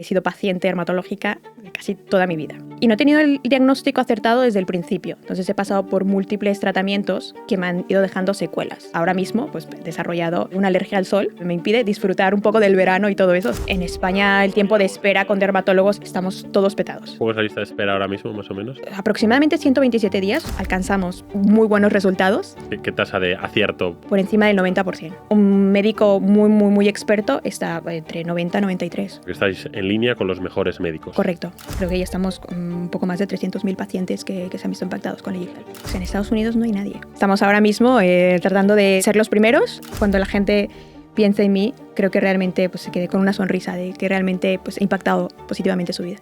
He sido paciente dermatológica casi toda mi vida. Y no he tenido el diagnóstico acertado desde el principio. Entonces he pasado por múltiples tratamientos que me han ido dejando secuelas. Ahora mismo pues, he desarrollado una alergia al sol. Me impide disfrutar un poco del verano y todo eso. En España el tiempo de espera con dermatólogos estamos todos petados. ¿Cómo es la lista de espera ahora mismo, más o menos? Aproximadamente 127 días. Alcanzamos muy buenos resultados. ¿Qué tasa de acierto? Por encima del 90%. Un médico muy experto está entre 90 y 93. Estáis en línea con los mejores médicos. Correcto. Creo que ya estamos con un poco más de 300.000 pacientes que se han visto impactados con Legit Health. Pues en Estados Unidos no hay nadie. Estamos ahora mismo tratando de ser los primeros. Cuando la gente piensa en mí, creo que realmente pues, se quede con una sonrisa de que realmente pues, he impactado positivamente su vida.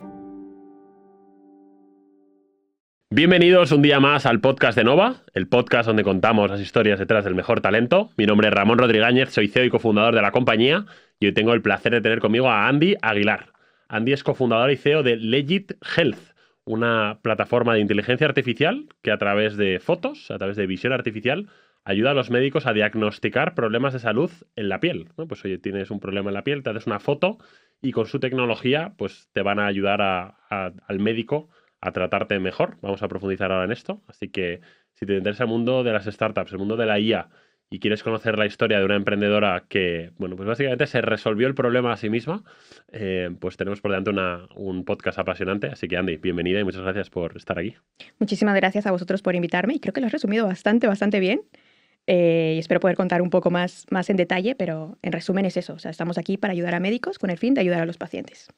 Bienvenidos un día más al podcast de Nova, el podcast donde contamos las historias detrás del mejor talento. Mi nombre es Ramón Rodríguez, soy CEO y cofundador de la compañía y hoy tengo el placer de tener conmigo a Andy Aguilar. Andy es cofundador y CEO de Legit Health, una plataforma de inteligencia artificial que a través de fotos, a través de visión artificial, ayuda a los médicos a diagnosticar problemas de salud en la piel, ¿no? Pues oye, tienes un problema en la piel, te haces una foto y con su tecnología pues te van a ayudar al médico a tratarte mejor. Vamos a profundizar ahora en esto. Así que si te interesa el mundo de las startups, el mundo de la IA y quieres conocer la historia de una emprendedora que, bueno, pues básicamente se resolvió el problema a sí misma, pues tenemos por delante un podcast apasionante. Así que Andy, bienvenida y muchas gracias por estar aquí. Muchísimas gracias a vosotros por invitarme y creo que lo has resumido bastante bien. Y espero poder contar un poco más en detalle, pero en resumen es eso. O sea, estamos aquí para ayudar a médicos con el fin de ayudar a los pacientes.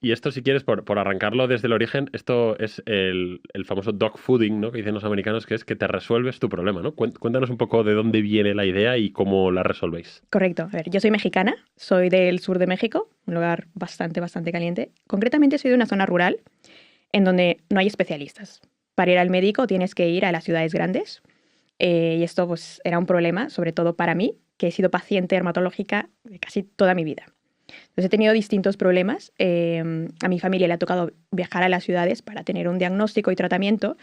Y esto, si quieres, por arrancarlo desde el origen, esto es el famoso dog fooding, ¿no? Que dicen los americanos, que es que te resuelves tu problema, ¿no? Cuéntanos un poco de dónde viene la idea y cómo la resolvéis. Correcto. A ver, yo soy mexicana, soy del sur de México, un lugar bastante caliente. Concretamente soy de una zona rural en donde no hay especialistas. Para ir al médico tienes que ir a las ciudades grandes y esto pues era un problema, sobre todo para mí, que he sido paciente dermatológica casi toda mi vida. Entonces he tenido distintos problemas. A mi familia le ha tocado viajar a las ciudades para tener un diagnóstico y tratamiento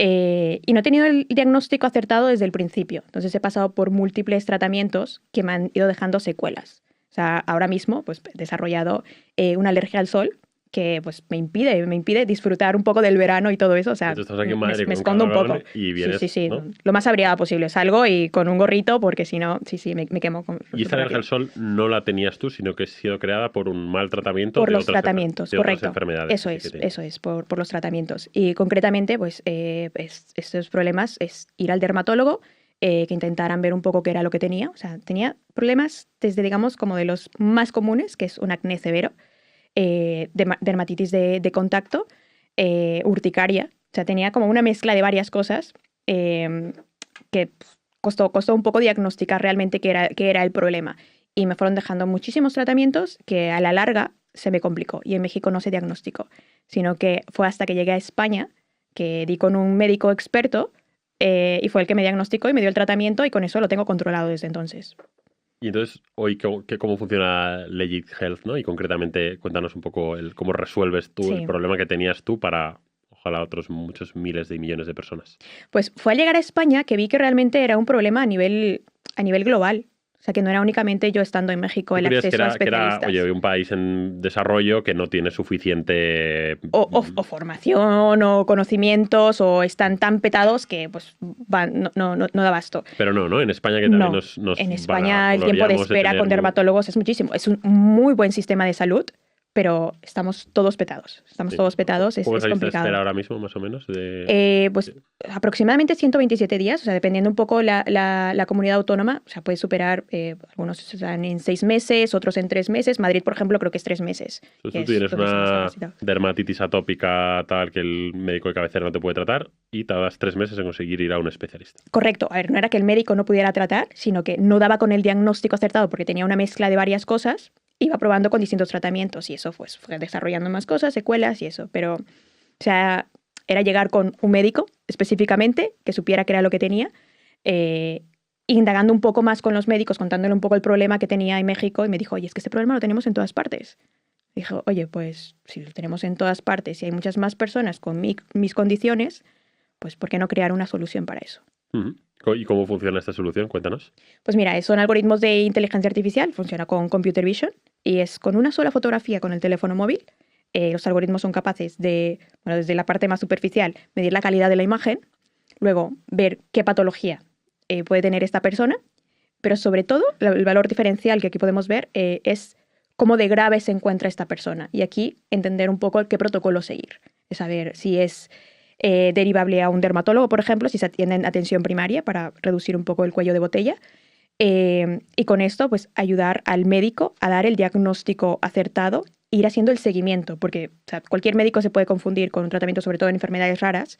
y no he tenido el diagnóstico acertado desde el principio. Entonces he pasado por múltiples tratamientos que me han ido dejando secuelas. O sea, ahora mismo pues, he desarrollado una alergia al sol que pues, me impide disfrutar un poco del verano y todo eso. O sea, estás aquí en Madrid me escondo un poco. Y vienes, sí. ¿no? Lo más abrigada posible. Salgo y con un gorrito porque si no, me quemo. Y esta alergia al sol no la tenías tú, sino que ha sido creada por un mal tratamiento por de los tratamientos, de correcto. Otras enfermedades. Eso es, por los tratamientos. Y concretamente, pues, estos problemas es ir al dermatólogo, que intentaran ver un poco qué era lo que tenía. O sea, tenía problemas desde, digamos, como de los más comunes, que es un acné severo, dermatitis de contacto, urticaria. O sea, tenía como una mezcla de varias cosas que costó un poco diagnosticar realmente qué era el problema. Y me fueron dejando muchísimos tratamientos que a la larga se me complicó. Y en México no se diagnosticó, sino que fue hasta que llegué a España que di con un médico experto y fue el que me diagnosticó y me dio el tratamiento y con eso lo tengo controlado desde entonces. Y entonces, hoy, ¿cómo funciona Legit Health, ¿no? Y concretamente, cuéntanos un poco cómo resuelves tú el problema que tenías tú para, ojalá, otros muchos miles de millones de personas. Pues fue al llegar a España que vi que realmente era un problema a nivel global. O sea, que no era únicamente yo estando en México el acceso a especialistas. Que era, oye, un país en desarrollo que no tiene suficiente... O formación, o conocimientos, o están tan petados que pues no da abasto. Pero no, en España que también nos en España el tiempo de espera con dermatólogos es muchísimo. Es un muy buen sistema de salud, pero estamos todos petados. Es ¿Cómo es complicado. la lista de espera ahora mismo, más o menos? Pues aproximadamente 127 días, o sea, dependiendo un poco la comunidad autónoma, o sea, puede superar, algunos están en 6 meses, otros en 3 meses. Madrid, por ejemplo, creo que es 3 meses. Entonces tú tienes una dermatitis atópica tal que el médico de cabecera no te puede tratar y tardas 3 meses en conseguir ir a un especialista. Correcto. A ver, no era que el médico no pudiera tratar, sino que no daba con el diagnóstico acertado porque tenía una mezcla de varias cosas. Iba probando con distintos tratamientos y eso pues, fue desarrollando más cosas, secuelas y eso. Pero, o sea, era llegar con un médico específicamente que supiera qué era lo que tenía, indagando un poco más con los médicos, contándole un poco el problema que tenía en México y me dijo, oye, es que este problema lo tenemos en todas partes. Dijo, oye, pues si lo tenemos en todas partes y hay muchas más personas con mis condiciones, pues ¿por qué no crear una solución para eso? Uh-huh. ¿Y cómo funciona esta solución? Cuéntanos. Pues mira, son algoritmos de inteligencia artificial, funciona con computer vision. y es con una sola fotografía con el teléfono móvil. Los algoritmos son capaces de, bueno, desde la parte más superficial, medir la calidad de la imagen, luego ver qué patología puede tener esta persona, pero sobre todo el valor diferencial que aquí podemos ver es cómo de grave se encuentra esta persona. Y aquí entender un poco qué protocolo seguir. Es saber si es derivable a un dermatólogo, por ejemplo, si se atiende en atención primaria para reducir un poco el cuello de botella. Y con esto, pues ayudar al médico a dar el diagnóstico acertado e ir haciendo el seguimiento, porque o sea, cualquier médico se puede confundir con un tratamiento, sobre todo en enfermedades raras.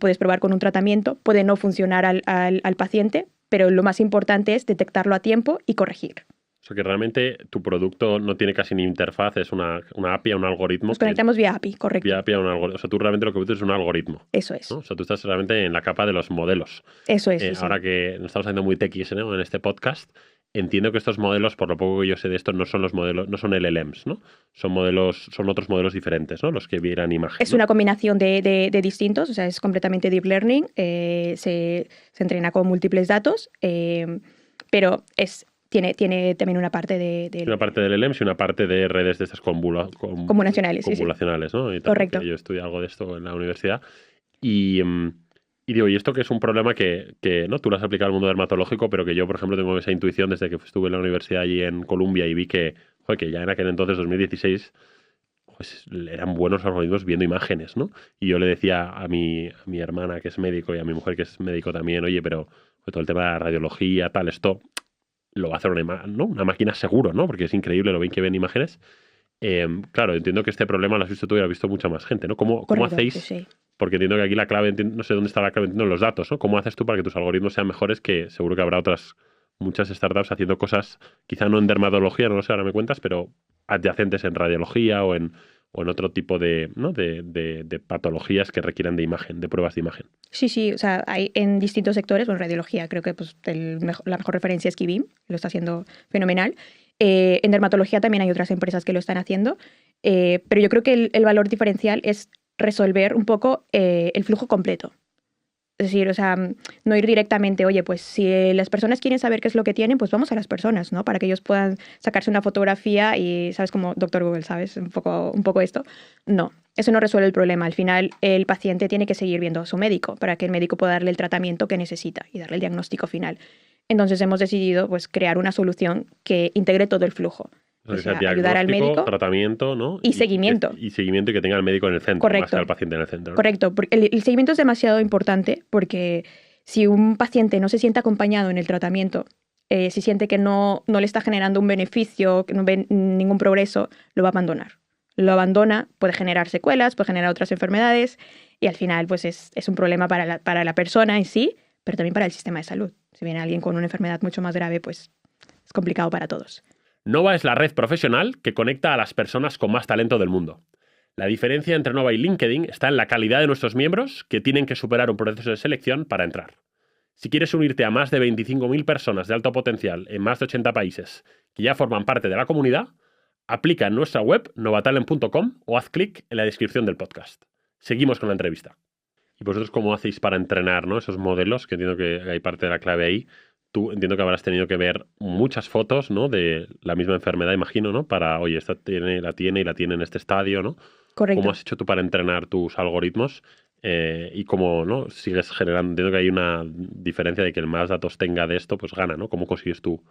Puedes probar con un tratamiento, puede no funcionar al paciente, pero lo más importante es detectarlo a tiempo y corregir. O sea que realmente tu producto no tiene casi ni interfaz, es una API, un algoritmo. Nos conectamos vía API, correcto. Vía API a un algoritmo. O sea, tú realmente lo que usas es un algoritmo. Eso es. ¿No? O sea, tú estás realmente en la capa de los modelos. Eso es. Ahora sí. que nos estamos haciendo muy techis, ¿no? En este podcast, entiendo que estos modelos, por lo poco que yo sé de esto, no son los modelos, no son LLMs, ¿no? Son otros modelos diferentes, ¿no? Los que vieran imagen. Es una combinación de distintos, o sea, es completamente deep learning, se entrena con múltiples datos, pero tiene también una parte de Una parte del LLMs y una parte de redes de estas convolucionales. convolucionales, ¿no? Y tal, Correcto. yo estudié algo de esto en la universidad. Y digo, y esto que es un problema que ¿no? Tú lo has aplicado al mundo dermatológico, pero que yo, por ejemplo, tengo esa intuición desde que estuve en la universidad allí en Columbia y vi que, joder, que ya en aquel entonces, 2016, pues eran buenos algoritmos viendo imágenes, ¿no? Y yo le decía a mi hermana, que es médico, y a mi mujer, que es médico también, oye, pero todo el tema de la radiología, tal, esto lo va a hacer una máquina seguro, ¿no? Porque es increíble lo bien que ven imágenes. Claro, entiendo que este problema lo has visto tú y lo ha visto mucha más gente, ¿no? ¿Cómo hacéis? Sí. Porque entiendo que aquí la clave, no sé dónde está la clave, entiendo los datos, ¿no? ¿Cómo haces tú para que tus algoritmos sean mejores? Que seguro que habrá muchas startups haciendo cosas, quizá no en dermatología, no lo sé, ahora me cuentas, pero adyacentes en radiología o en otro tipo de, ¿no? de patologías que requieran de imagen, de pruebas de imagen. Sí, o sea, hay en distintos sectores, en radiología creo que pues, la mejor referencia es Kibim, lo está haciendo fenomenal. En dermatología también hay otras empresas que lo están haciendo, pero yo creo que el valor diferencial es resolver un poco el flujo completo. Es decir, o sea, no ir directamente, oye, pues si las personas quieren saber qué es lo que tienen, pues vamos a las personas, ¿no? Para que ellos puedan sacarse una fotografía y, ¿sabes? Como Doctor Google, ¿sabes? Un poco esto. No, eso no resuelve el problema. Al final, el paciente tiene que seguir viendo a su médico para que el médico pueda darle el tratamiento que necesita y darle el diagnóstico final. Entonces hemos decidido, pues, crear una solución que integre todo el flujo. O sea, ayudar al médico, tratamiento, ¿no? Y seguimiento. Y seguimiento y que tenga al médico en el centro, correcto, más que al paciente en el centro, ¿no? Correcto. El seguimiento es demasiado importante porque si un paciente no se siente acompañado en el tratamiento, si siente que no le está generando un beneficio, que no ve ningún progreso, lo va a abandonar. Lo abandona, puede generar secuelas, puede generar otras enfermedades y al final pues es un problema para la persona en sí, pero también para el sistema de salud. Si viene alguien con una enfermedad mucho más grave, pues es complicado para todos. Nova es la red profesional que conecta a las personas con más talento del mundo. La diferencia entre Nova y LinkedIn está en la calidad de nuestros miembros que tienen que superar un proceso de selección para entrar. Si quieres unirte a más de 25.000 personas de alto potencial en más de 80 países que ya forman parte de la comunidad, aplica en nuestra web novatalent.com o haz clic en la descripción del podcast. Seguimos con la entrevista. ¿Y vosotros cómo hacéis para entrenar, ¿no? Esos modelos? Que entiendo que hay parte de la clave ahí. Tú entiendo que habrás tenido que ver muchas fotos, ¿no? De la misma enfermedad, imagino, ¿no? Para, oye, esta la tiene en este estadio, ¿no? Correcto. ¿Cómo has hecho tú para entrenar tus algoritmos? Y cómo, ¿no? Sigues generando. Entiendo que hay una diferencia de que el más datos tenga de esto, pues gana, ¿no? ¿Cómo consigues tú?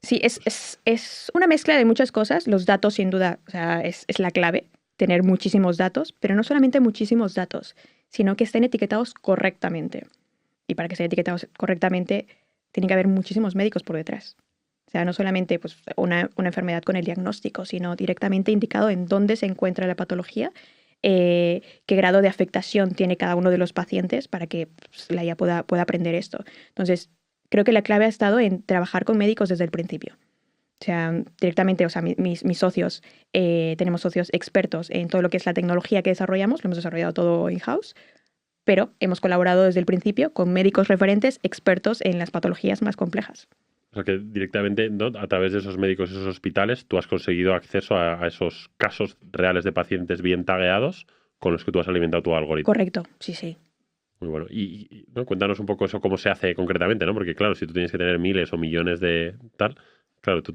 Sí, es una mezcla de muchas cosas. Los datos, sin duda, o sea, es la clave, tener muchísimos datos, pero no solamente muchísimos datos, sino que estén etiquetados correctamente. Y para que estén etiquetados correctamente, tiene que haber muchísimos médicos por detrás. O sea, no solamente pues, una enfermedad con el diagnóstico, sino directamente indicado en dónde se encuentra la patología, qué grado de afectación tiene cada uno de los pacientes para que pues, la IA pueda aprender esto. Entonces, creo que la clave ha estado en trabajar con médicos desde el principio. O sea, directamente, o sea, mis socios, tenemos socios expertos en todo lo que es la tecnología que desarrollamos, lo hemos desarrollado todo in-house, pero hemos colaborado desde el principio con médicos referentes expertos en las patologías más complejas. O sea que directamente, ¿no? A través de esos médicos, esos hospitales, tú has conseguido acceso a esos casos reales de pacientes bien tagueados con los que tú has alimentado tu algoritmo. Correcto, sí. Muy bueno. Y ¿no? Cuéntanos un poco eso, cómo se hace concretamente, ¿no? Porque claro, si tú tienes que tener miles o millones de tal, Claro, tú,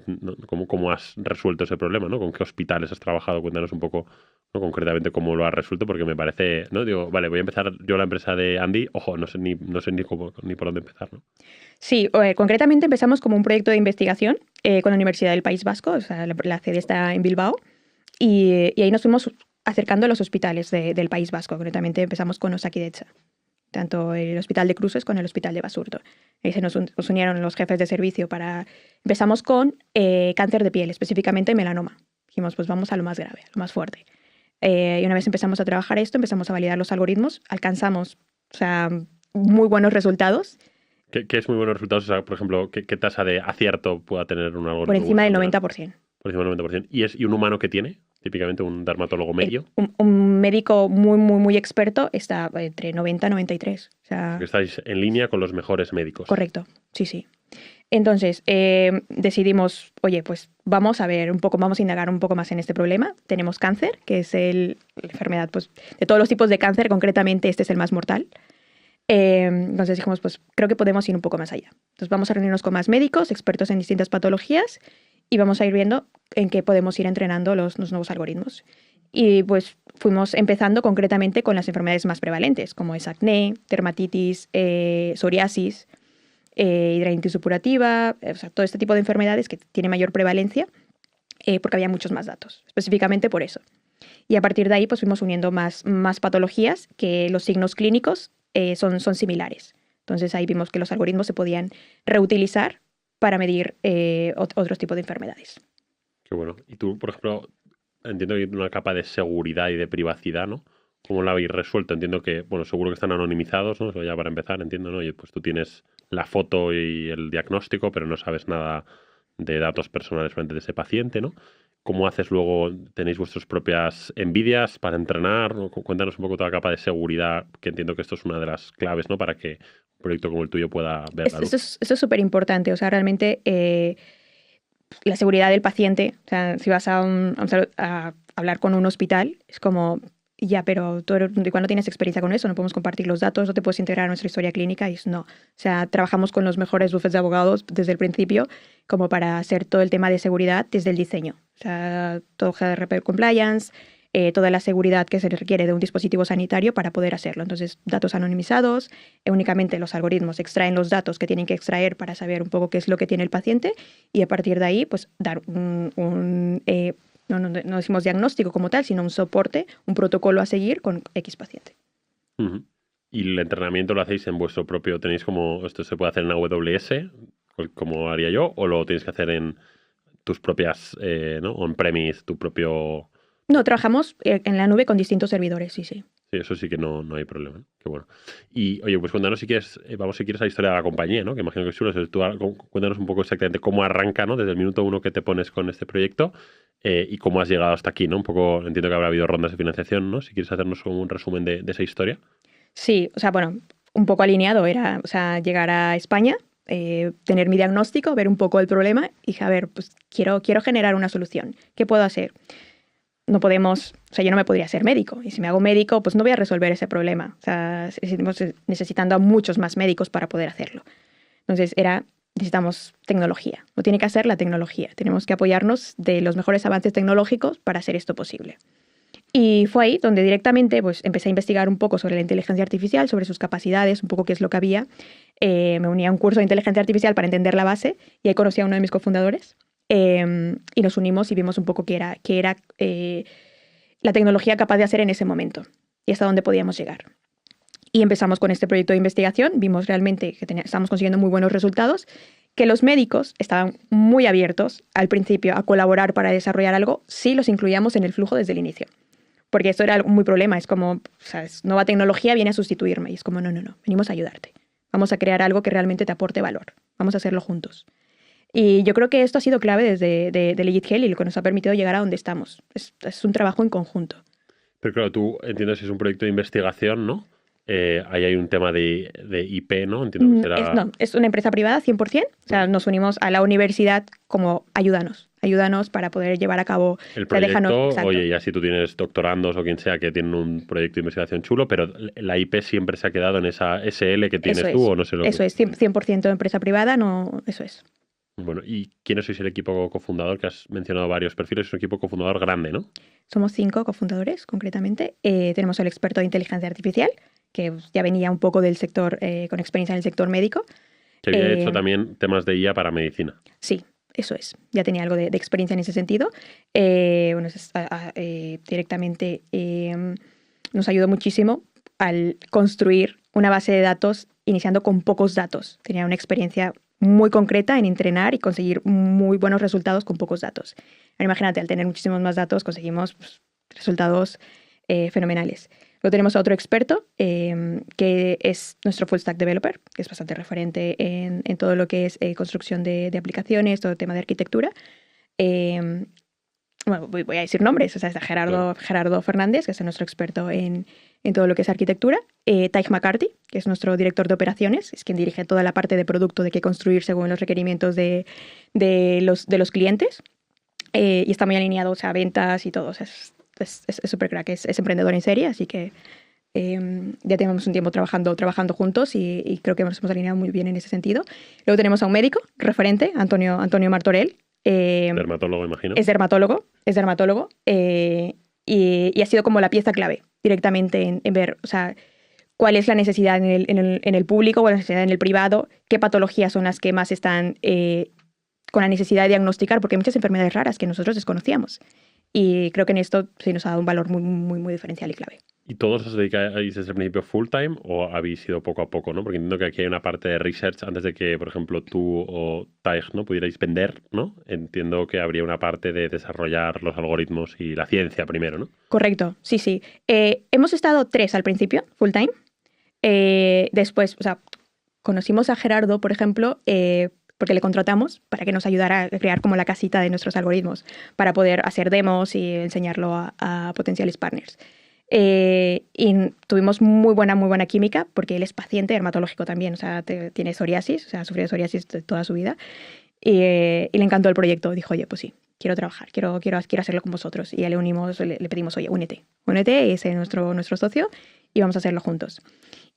¿cómo has resuelto ese problema, ¿no? ¿Con qué hospitales has trabajado? Cuéntanos un poco, ¿no? Concretamente cómo lo has resuelto, porque me parece, ¿no? Digo, vale, voy a empezar yo la empresa de Andy, ojo, no sé ni por dónde empezar, ¿no? Sí, concretamente empezamos como un proyecto de investigación con la Universidad del País Vasco, o sea, la sede está en Bilbao, y ahí nos fuimos acercando a los hospitales del País Vasco. Concretamente empezamos con Osakidetza, tanto el Hospital de Cruces como el Hospital de Basurto. Ahí se nos unieron los jefes de servicio para... Empezamos con cáncer de piel, específicamente melanoma. Dijimos, pues vamos a lo más grave, lo más fuerte. Y una vez empezamos a trabajar esto, empezamos a validar los algoritmos, alcanzamos, o sea, muy buenos resultados. ¿Qué es muy buenos resultados? O sea, por ejemplo, ¿qué tasa de acierto pueda tener un algoritmo? Por encima del 90%. Por encima del 90%. ¿Y un humano qué tiene? Típicamente un dermatólogo medio. Un médico muy, muy, muy experto está entre 90 y 93. O sea, Que estáis en línea con los mejores médicos. correcto, sí, sí. Entonces, decidimos, oye, pues vamos a ver un poco, vamos a indagar un poco más en este problema. Tenemos cáncer, que es la enfermedad, pues, de todos los tipos de cáncer, concretamente este es el más mortal. Entonces dijimos, pues creo que podemos ir un poco más allá. Entonces vamos a reunirnos con más médicos, expertos en distintas patologías, y vamos a ir viendo en qué podemos ir entrenando los nuevos algoritmos. Y pues fuimos empezando concretamente con las enfermedades más prevalentes, como es acné, dermatitis, psoriasis, hidradenitis supurativa, o sea, todo este tipo de enfermedades que tienen mayor prevalencia, porque había muchos más datos, específicamente por eso. Y a partir de ahí pues fuimos uniendo más patologías que los signos clínicos son similares. Entonces ahí vimos que los algoritmos se podían reutilizar para medir otros tipos de enfermedades. Qué bueno. Y tú, por ejemplo, entiendo que hay una capa de seguridad y de privacidad, ¿no? ¿Cómo la habéis resuelto? Entiendo que, bueno, seguro que están anonimizados, ¿no? Eso ya para empezar, entiendo, ¿no? Y pues tú tienes la foto y el diagnóstico, pero no sabes nada de datos personales frente de ese paciente, ¿no? ¿Cómo haces luego? ¿Tenéis vuestras propias NVIDIAs para entrenar? ¿No? Cuéntanos un poco toda la capa de seguridad, que entiendo que esto es una de las claves, ¿no? Para que un proyecto como el tuyo pueda ver la luz. Eso es súper importante. O sea, realmente la seguridad del paciente, o sea, si vas a hablar con un hospital, es como, ya, pero tú igual no tienes experiencia con eso, no podemos compartir los datos, no te puedes integrar a nuestra historia clínica, y no. O sea, trabajamos con los mejores bufetes de abogados desde el principio, como para hacer todo el tema de seguridad desde el diseño. O sea, todo GDPR compliance, toda la seguridad que se requiere de un dispositivo sanitario para poder hacerlo. Entonces, datos anonimizados, únicamente los algoritmos extraen los datos que tienen que extraer para saber un poco qué es lo que tiene el paciente, y a partir de ahí, pues, dar no decimos diagnóstico como tal, sino un soporte, un protocolo a seguir con X paciente. Uh-huh. ¿Y el entrenamiento lo hacéis en vuestro propio? ¿Tenéis como, esto se puede hacer en AWS, como haría yo, o lo tenéis que hacer en tus propias, ¿no? On-premise, tu propio... No, trabajamos en la nube con distintos servidores, sí, sí. Sí, eso sí que no hay problema. Qué bueno. Y, oye, pues cuéntanos si quieres, vamos si quieres a la historia de la compañía, ¿no? Que imagino que es chulo. Cuéntanos un poco exactamente cómo arranca, ¿no? Desde el minuto uno que te pones con este proyecto y cómo has llegado hasta aquí, ¿no? Un poco, entiendo que habrá habido rondas de financiación, ¿no? Si quieres hacernos como un resumen de esa historia. Sí, o sea, bueno, un poco alineado era, o sea, llegar a España, tener mi diagnóstico, ver un poco el problema y dije, a ver, pues quiero generar una solución. ¿Qué puedo hacer? No podemos, o sea, yo no me podría ser médico. Y si me hago médico, pues no voy a resolver ese problema. O sea, seguimos necesitando a muchos más médicos para poder hacerlo. Entonces, necesitamos tecnología. No tiene que hacer la tecnología. Tenemos que apoyarnos de los mejores avances tecnológicos para hacer esto posible. Y fue ahí donde directamente pues, empecé a investigar un poco sobre la inteligencia artificial, sobre sus capacidades, un poco qué es lo que había. Me uní a un curso de inteligencia artificial para entender la base y ahí conocí a uno de mis cofundadores. Y nos unimos y vimos un poco qué era la tecnología capaz de hacer en ese momento y hasta dónde podíamos llegar. Y empezamos con este proyecto de investigación, vimos realmente que estábamos consiguiendo muy buenos resultados, que los médicos estaban muy abiertos al principio a colaborar para desarrollar algo si los incluíamos en el flujo desde el inicio. Porque esto era muy problema, es como, ¿sabes? Nueva tecnología viene a sustituirme y es como, no, venimos a ayudarte. Vamos a crear algo que realmente te aporte valor, vamos a hacerlo juntos. Y yo creo que esto ha sido clave desde de Legit Health y lo que nos ha permitido llegar a donde estamos. Es un trabajo en conjunto. Pero claro, tú entiendes que es un proyecto de investigación, ¿no? Ahí hay un tema de IP, ¿no? Entiendo que será... es una empresa privada 100%. O sea, nos unimos a la universidad como ayúdanos para poder llevar a cabo... El proyecto, oye, ya si tú tienes doctorandos o quien sea que tienen un proyecto de investigación chulo, pero la IP siempre se ha quedado en esa SL que tienes tú o no sé lo que... Eso es, 100% empresa privada, no, eso es. Bueno, ¿y quiénes sois el equipo cofundador? Que has mencionado varios perfiles, es un equipo cofundador grande, ¿no? Somos 5 cofundadores, concretamente. Tenemos al experto de inteligencia artificial, que ya venía un poco del sector, con experiencia en el sector médico. Que había hecho también temas de IA para medicina. Sí, eso es. Ya tenía algo de experiencia en ese sentido. Bueno, directamente nos ayudó muchísimo al construir una base de datos iniciando con pocos datos. Tenía una experiencia muy concreta en entrenar y conseguir muy buenos resultados con pocos datos. Ahora imagínate, al tener muchísimos más datos conseguimos resultados fenomenales. Luego tenemos a otro experto que es nuestro full stack developer, que es bastante referente en todo lo que es construcción de aplicaciones, todo el tema de arquitectura. Bueno, voy a decir nombres, o sea, está Gerardo Fernández, que es nuestro experto en todo lo que es arquitectura. Taig McCarthy, que es nuestro director de operaciones, es quien dirige toda la parte de producto de qué construir según los requerimientos de los clientes. Y está muy alineado, o sea, a ventas y todo. O sea, es súper crack, es emprendedor en serie, así que ya tenemos un tiempo trabajando juntos y creo que nos hemos alineado muy bien en ese sentido. Luego tenemos a un médico referente, Antonio Martorell. Dermatólogo, imagino. Es dermatólogo. Y ha sido como la pieza clave directamente en ver, o sea, cuál es la necesidad en el público, cuál es la necesidad en el privado, qué patologías son las que más están con la necesidad de diagnosticar, porque hay muchas enfermedades raras que nosotros desconocíamos. Y creo que en esto sí nos ha dado un valor muy, muy, muy diferencial y clave. ¿Y todos os dedicáis desde el principio full time o habéis ido poco a poco, ¿no? Porque entiendo que aquí hay una parte de research antes de que, por ejemplo, tú o Taig, ¿no?, pudierais vender, ¿no? Entiendo que habría una parte de desarrollar los algoritmos y la ciencia primero, ¿no? Correcto, sí. Hemos estado 3 al principio, full time. Después, o sea, conocimos a Gerardo, por ejemplo, porque le contratamos para que nos ayudara a crear como la casita de nuestros algoritmos, para poder hacer demos y enseñarlo a potenciales partners. Y tuvimos muy buena química, porque él es paciente dermatológico también, o sea, tiene psoriasis, o sea, ha sufrido psoriasis toda su vida. Y le encantó el proyecto. Dijo, oye, pues sí, quiero trabajar, quiero hacerlo con vosotros. Y ya le unimos, le pedimos, oye, únete, es nuestro socio y vamos a hacerlo juntos.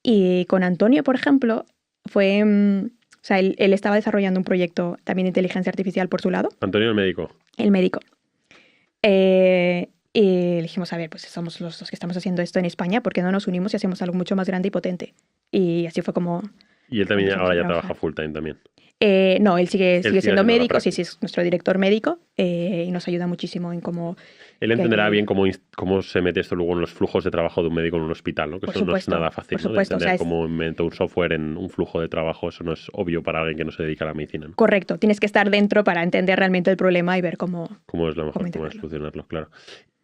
Y con Antonio, por ejemplo, fue... o sea, él estaba desarrollando un proyecto también de inteligencia artificial por su lado. Antonio, el médico. El médico. Y le dijimos, a ver, pues somos los dos que estamos haciendo esto en España, ¿por qué no nos unimos y hacemos algo mucho más grande y potente? Y así fue como... Y él también ahora ya trabaja full time también. No, él sigue siendo médico, sí, es nuestro director médico y nos ayuda muchísimo en cómo... Él entenderá bien cómo se mete esto luego en los flujos de trabajo de un médico en un hospital, ¿no? Que eso no es nada fácil, ¿no? De entender cómo inventa un software en un flujo de trabajo, eso no es obvio para alguien que no se dedica a la medicina, ¿no? Correcto, tienes que estar dentro para entender realmente el problema y ver cómo es la mejor forma de solucionarlo, claro.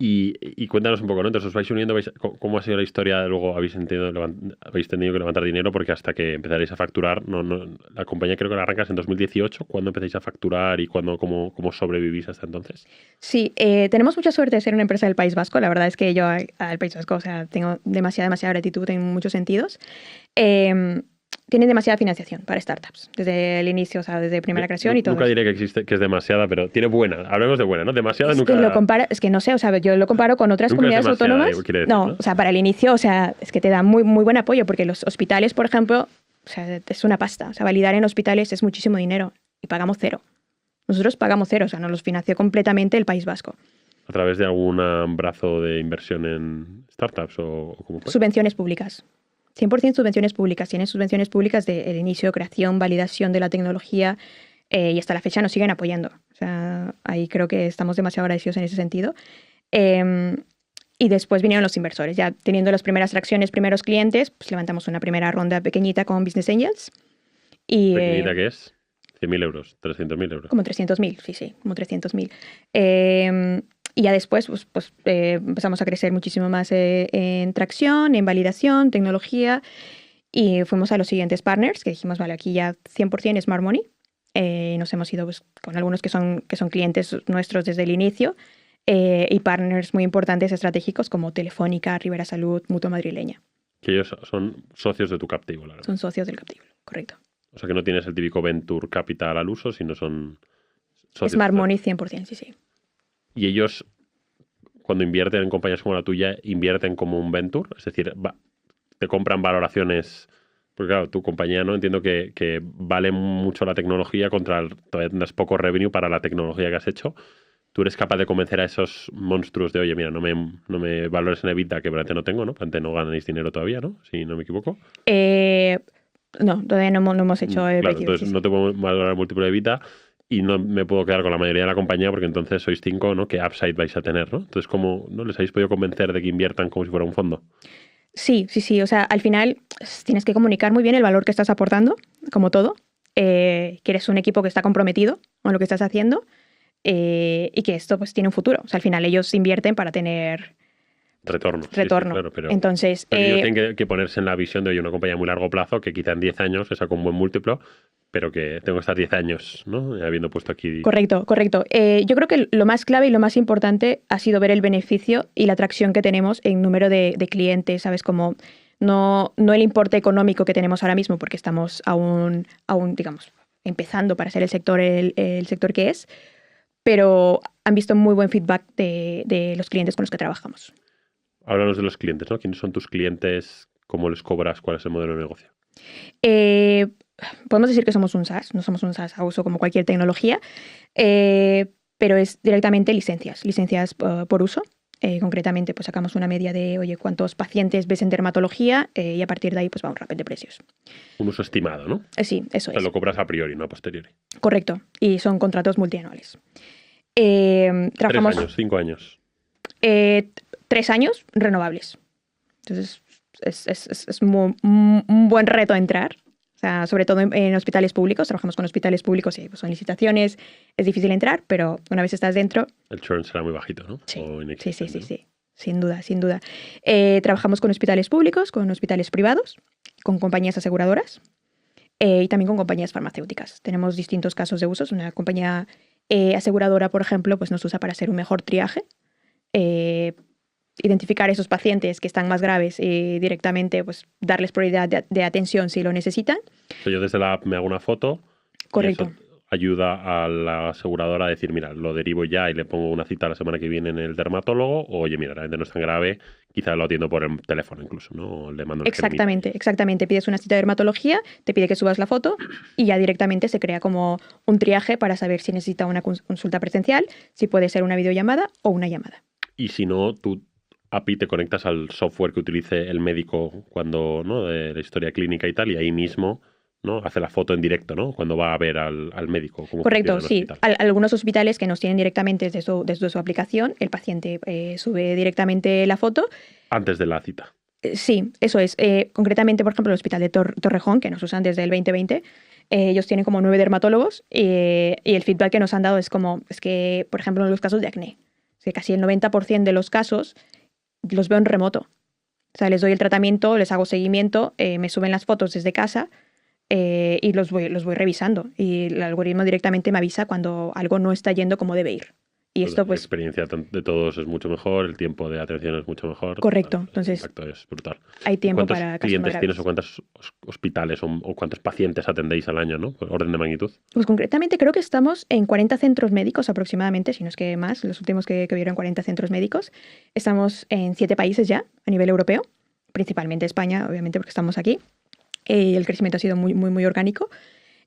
Y cuéntanos un poco, ¿no? Entonces os vais uniendo, ¿cómo ha sido la historia? Luego habéis tenido que levantar dinero, porque hasta que empezaréis a facturar, la compañía creo que la arrancas en 2018. ¿Cuándo empezáis a facturar y cómo sobrevivís hasta entonces? Sí, tenemos mucha suerte de ser una empresa del País Vasco. La verdad es que yo al País Vasco, o sea, tengo demasiada gratitud en muchos sentidos. Tienen demasiada financiación para startups, desde el inicio, o sea, desde primera creación y todo. Nunca diré que es demasiada, pero tiene buena. Hablemos de buena, ¿no? Demasiada nunca... Es que no sé, o sea, yo lo comparo con otras comunidades autónomas. Decir, ¿no? O sea, para el inicio, o sea, es que te da muy, muy buen apoyo, porque los hospitales, por ejemplo, o sea, es una pasta. O sea, validar en hospitales es muchísimo dinero y pagamos 0. Nosotros pagamos 0, o sea, nos los financió completamente el País Vasco. ¿A través de algún brazo de inversión en startups o cómo fue? Subvenciones públicas. 100% subvenciones públicas. Tienen subvenciones públicas del inicio, creación, validación de la tecnología y hasta la fecha nos siguen apoyando. O sea, ahí creo que estamos demasiado agradecidos en ese sentido. Y después vinieron los inversores. Ya teniendo las primeras tracciones, primeros clientes, pues levantamos una primera ronda pequeñita con Business Angels. ¿Pequeñita qué es? 100.000 euros, 300.000 euros. Como 300.000, sí, como 300.000. Y ya después empezamos a crecer muchísimo más en tracción, en validación, tecnología. Y fuimos a los siguientes partners, que dijimos, vale, aquí ya 100% Smart Money. Nos hemos ido con algunos que son clientes nuestros desde el inicio. Y partners muy importantes estratégicos como Telefónica, Rivera Salud, Mutua Madrileña. Que ellos son socios de tu Captable, la verdad. Son socios del Captable, correcto. O sea que no tienes el típico Venture Capital al uso, sino son socios. Smart Money 100%, sí. Y ellos, cuando invierten en compañías como la tuya, invierten como un venture, es decir, te compran valoraciones Porque claro, tu compañía, ¿no? Entiendo que vale mucho la tecnología todavía tendrás poco revenue para la tecnología que has hecho. ¿Tú eres capaz de convencer a esos monstruos de, oye, mira, no me valores en EBITDA que probablemente no tengo, ¿no? Probablemente no ganáis dinero todavía, ¿no? Si no me equivoco. Eh, no, todavía no hemos hecho el Claro, break-even, entonces sí, no sí. te puedo valorar el múltiplo de EBITDA y no me puedo quedar con la mayoría de la compañía porque entonces sois 5, ¿no? ¿Qué upside vais a tener, ¿no? Entonces, ¿cómo no les habéis podido convencer de que inviertan como si fuera un fondo? Sí, sí, sí. O sea, al final tienes que comunicar muy bien el valor que estás aportando, como todo. Que eres un equipo que está comprometido con lo que estás haciendo y que esto pues tiene un futuro. O sea, al final ellos invierten para tener Retorno, sí, sí, retorno. claro, Entonces, pero ellos tienen que ponerse en la visión de, oye, una compañía a muy largo plazo que quizá en 10 años se saca un buen múltiplo, pero que tengo que estar 10 años, ¿no? Habiendo puesto aquí. correcto, correcto. Yo creo que lo más clave y lo más importante ha sido ver el beneficio y la atracción que tenemos en número de clientes, ¿sabes? Como no el importe económico que tenemos ahora mismo, porque estamos aún digamos, empezando para ser el sector que es, pero han visto muy buen feedback de los clientes con los que trabajamos. Háblanos de los clientes, ¿no? ¿Quiénes son tus clientes? ¿Cómo les cobras? ¿Cuál es el modelo de negocio? Eh, Podemos decir que somos un SaaS, no somos un SaaS a uso como cualquier tecnología, pero es directamente licencias por uso. Concretamente, pues sacamos una media de, oye, cuántos pacientes ves en dermatología y a partir de ahí, pues vamos a de precios. Un uso estimado, ¿no? Sí, eso O sea, es. lo cobras a priori, no a posteriori. Correcto. Y son contratos multianuales. 3 Trabajamos años, 5 años. 3 años renovables. Entonces, es un buen reto entrar. O sea, sobre todo en hospitales públicos. Trabajamos con hospitales públicos y pues, son licitaciones. Es difícil entrar, pero una vez estás dentro, El churn será muy bajito, ¿no? sí. O Sí, sí, inexistente, sí, ¿no? sí. Sin duda, sin duda. Trabajamos con hospitales públicos, con hospitales privados, con compañías aseguradoras y también con compañías farmacéuticas. Tenemos distintos casos de usos. Una compañía aseguradora, por ejemplo, pues nos usa para hacer un mejor triaje. eh, Identificar esos pacientes que están más graves y directamente pues, darles prioridad de atención si lo necesitan. O sea, yo desde la app me hago una foto y Correcto. eso ayuda a la aseguradora a decir, mira, lo derivo ya y le pongo una cita la semana que viene en el dermatólogo, o oye, mira, realmente no es tan grave, quizá lo atiendo por el teléfono incluso, ¿no? O le mando una cremita. Exactamente, exactamente. Pides una cita de dermatología, te pide que subas la foto y ya directamente se crea como un triaje para saber si necesita una consulta presencial, si puede ser una videollamada o una llamada. Y si no, tú API te conectas al software que utilice el médico cuando, ¿no? De la historia clínica y tal, y ahí mismo, ¿no? Hace la foto en directo, ¿no? Cuando va a ver al médico. Cómo funciona Correcto, el sí. hospital. Algunos hospitales que nos tienen directamente desde su aplicación, el paciente sube directamente la foto. Antes de la cita. Sí, eso es. Concretamente, por ejemplo, el Hospital de Torrejón, que nos usan desde el 2020, ellos tienen como 9 dermatólogos y el feedback que nos han dado es que, por ejemplo, en los casos de acné, es que casi el 90% de los casos los veo en remoto. O sea, les doy el tratamiento, les hago seguimiento, me suben las fotos desde casa y los voy revisando. Y el algoritmo directamente me avisa cuando algo no está yendo como debe ir. Y Pues esto, la pues, experiencia de todos es mucho mejor, el tiempo de atención es mucho mejor. correcto. El Entonces, impacto es brutal. hay ¿Y tiempo cuántos para casos más clientes tienes o graves. cuántos hospitales o cuántos pacientes atendéis al año, ¿no? Por orden de magnitud. Pues concretamente creo que estamos en 40 centros médicos aproximadamente, si no es que más, los últimos que vieron 40 centros médicos. Estamos en 7 países ya a nivel europeo, principalmente España, obviamente porque estamos aquí. El crecimiento ha sido muy, muy, muy orgánico.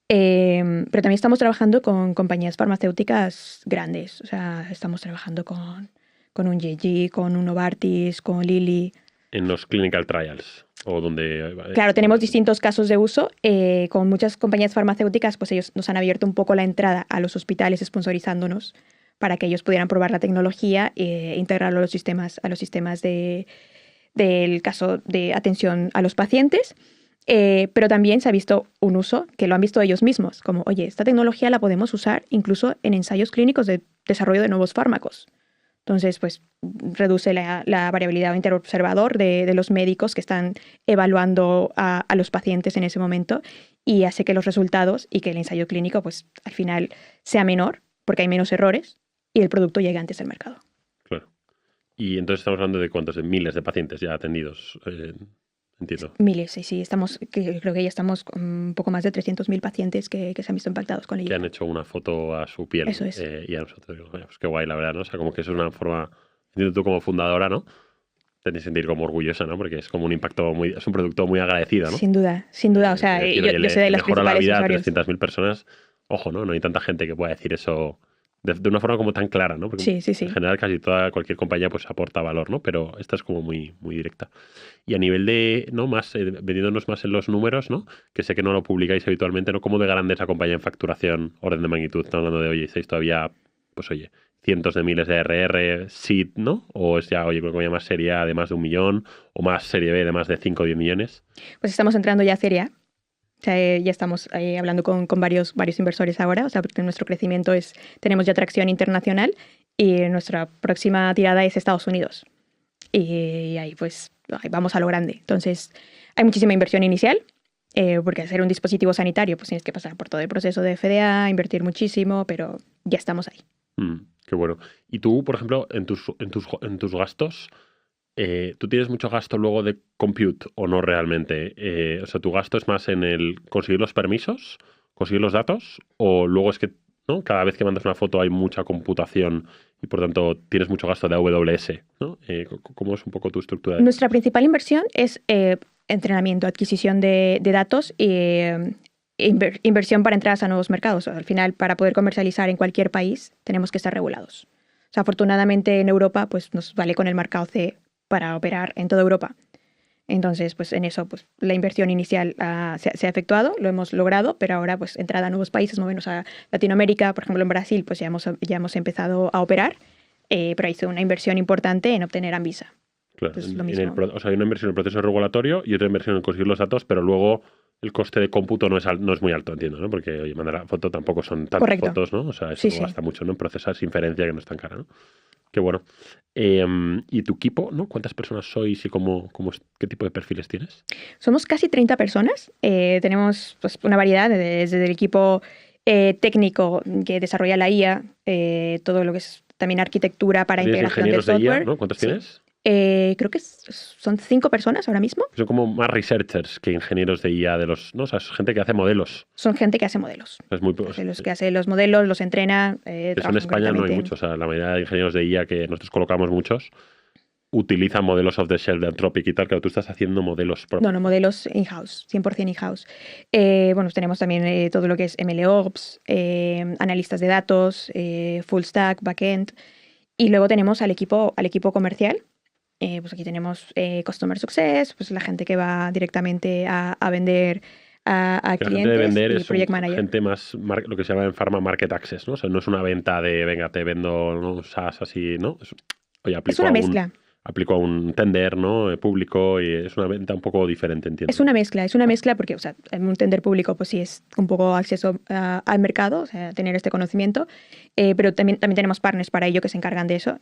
Pero también estamos trabajando con compañías farmacéuticas grandes. O sea, estamos trabajando con un JG, con un Novartis, con Lilly. En los clinical trials o donde... Claro, tenemos distintos casos de uso. Con muchas compañías farmacéuticas, pues ellos nos han abierto un poco la entrada a los hospitales sponsorizándonos para que ellos pudieran probar la tecnología e integrarlo a los sistemas del caso de atención a los pacientes. Pero también se ha visto un uso que lo han visto ellos mismos, como, oye, esta tecnología la podemos usar incluso en ensayos clínicos de desarrollo de nuevos fármacos. Entonces, pues reduce la variabilidad interobservador de los médicos que están evaluando a los pacientes en ese momento y hace que los resultados y que el ensayo clínico, pues al final sea menor porque hay menos errores y el producto llegue antes al mercado. Claro. Y entonces estamos hablando de cuántos, de miles de pacientes ya atendidos. Entiendo. Miles, sí, creo que ya estamos con un poco más de 300.000 pacientes que se han visto impactados con Que ella. han hecho una foto a su piel. Eso es. Y a nosotros, pues qué guay, la verdad, ¿no? O sea, como que eso es una forma... Entiendo tú como fundadora, ¿no? Te sentir como orgullosa, ¿no? Porque es como un impacto es un producto muy agradecido, ¿no? Sin duda, sin duda. O sea, yo soy de las mejora la principales vida a usuarios. 300.000 personas. Ojo, ¿no? No hay tanta gente que pueda decir eso de una forma como tan clara, ¿no? Porque Sí, sí, en sí. general cualquier compañía pues aporta valor, ¿no? Pero esta es como muy, muy directa. Y a nivel de, ¿no? Más, vendiéndonos más en los números, ¿no? Que sé que no lo publicáis habitualmente, ¿no? ¿Cómo de grande es la compañía en facturación, orden de magnitud? Estamos hablando de, oye, estáis todavía, pues oye, cientos de miles de RR, seed, ¿no? O es ya, oye, una compañía más serie A de más de 1 millón, o más serie B de más de 5 o 10 millones. Pues estamos entrando ya a Serie A. O sea, ya estamos hablando con varios inversores ahora, o sea, porque nuestro crecimiento tenemos ya tracción internacional y nuestra próxima tirada es Estados Unidos. Y ahí pues ahí vamos a lo grande. Entonces, hay muchísima inversión inicial, porque hacer un dispositivo sanitario pues tienes que pasar por todo el proceso de FDA, invertir muchísimo, pero ya estamos ahí. Qué bueno. Y tú, por ejemplo, en tus gastos, ¿tú tienes mucho gasto luego de compute o no realmente? O sea, ¿tu gasto es más en el conseguir los permisos, conseguir los datos? ¿O luego es que, ¿no? Cada vez que mandas una foto hay mucha computación y por tanto tienes mucho gasto de AWS, ¿no? ¿Cómo es un poco tu estructura? Nuestra principal inversión es entrenamiento, adquisición de datos y inversión para entradas a nuevos mercados. Al final, para poder comercializar en cualquier país, tenemos que estar regulados. O sea, afortunadamente en Europa pues, nos vale con el mercado CE para operar en toda Europa. Entonces, pues en eso pues, la inversión inicial se ha efectuado, lo hemos logrado, pero ahora pues entrada a nuevos países, movernos a Latinoamérica, por ejemplo en Brasil, pues ya hemos empezado a operar, pero hizo una inversión importante en obtener Anvisa. Claro, Pues lo mismo. o sea, hay una inversión en el proceso regulatorio y otra inversión en conseguir los datos, pero luego el coste de cómputo no es muy alto, entiendo, ¿no? Porque, oye, mandar la foto tampoco son tantas Correcto. fotos, ¿no? O sea, eso Sí, gasta mucho, ¿no? En procesar esa inferencia que no es tan cara, ¿no? Qué bueno. ¿Y tu equipo, ¿no? ¿Cuántas personas sois y qué tipo de perfiles tienes? Somos casi 30 personas. Tenemos pues, una variedad, desde el equipo técnico que desarrolla la IA, todo lo que es también arquitectura para ¿Tienes integración del ingenieros de software. IA, ¿no? ¿Cuántos Sí. tienes? Creo que son 5 personas ahora mismo. Son como más researchers que ingenieros de IA de los, ¿no? O sea, es gente que hace modelos. Son gente que hace modelos. Es muy, Los que hace los modelos, los entrena. Eso en España no hay muchos. O sea, la mayoría de ingenieros de IA que nosotros colocamos muchos utilizan modelos off the shelf de Anthropic y tal, que tú estás haciendo modelos propios. No, modelos in-house, 100% in-house. Bueno, tenemos también todo lo que es MLOps, analistas de datos, full stack, backend. Y luego tenemos al equipo comercial. Pues aquí tenemos Customer Success, pues la gente que va directamente a vender a clientes, gente de vender y es Project Manager. gente más, lo que se llama en Pharma Market Access, ¿no? O sea, no es una venta de, venga, te vendo, ¿no? SaaS así, ¿no? Oye, Es una mezcla. Aplico a un tender, ¿no? Público y es una venta un poco diferente, entiendo. Es una mezcla porque, o sea, en un tender público pues sí es un poco acceso al mercado, o sea, tener este conocimiento, pero también tenemos partners para ello que se encargan de eso,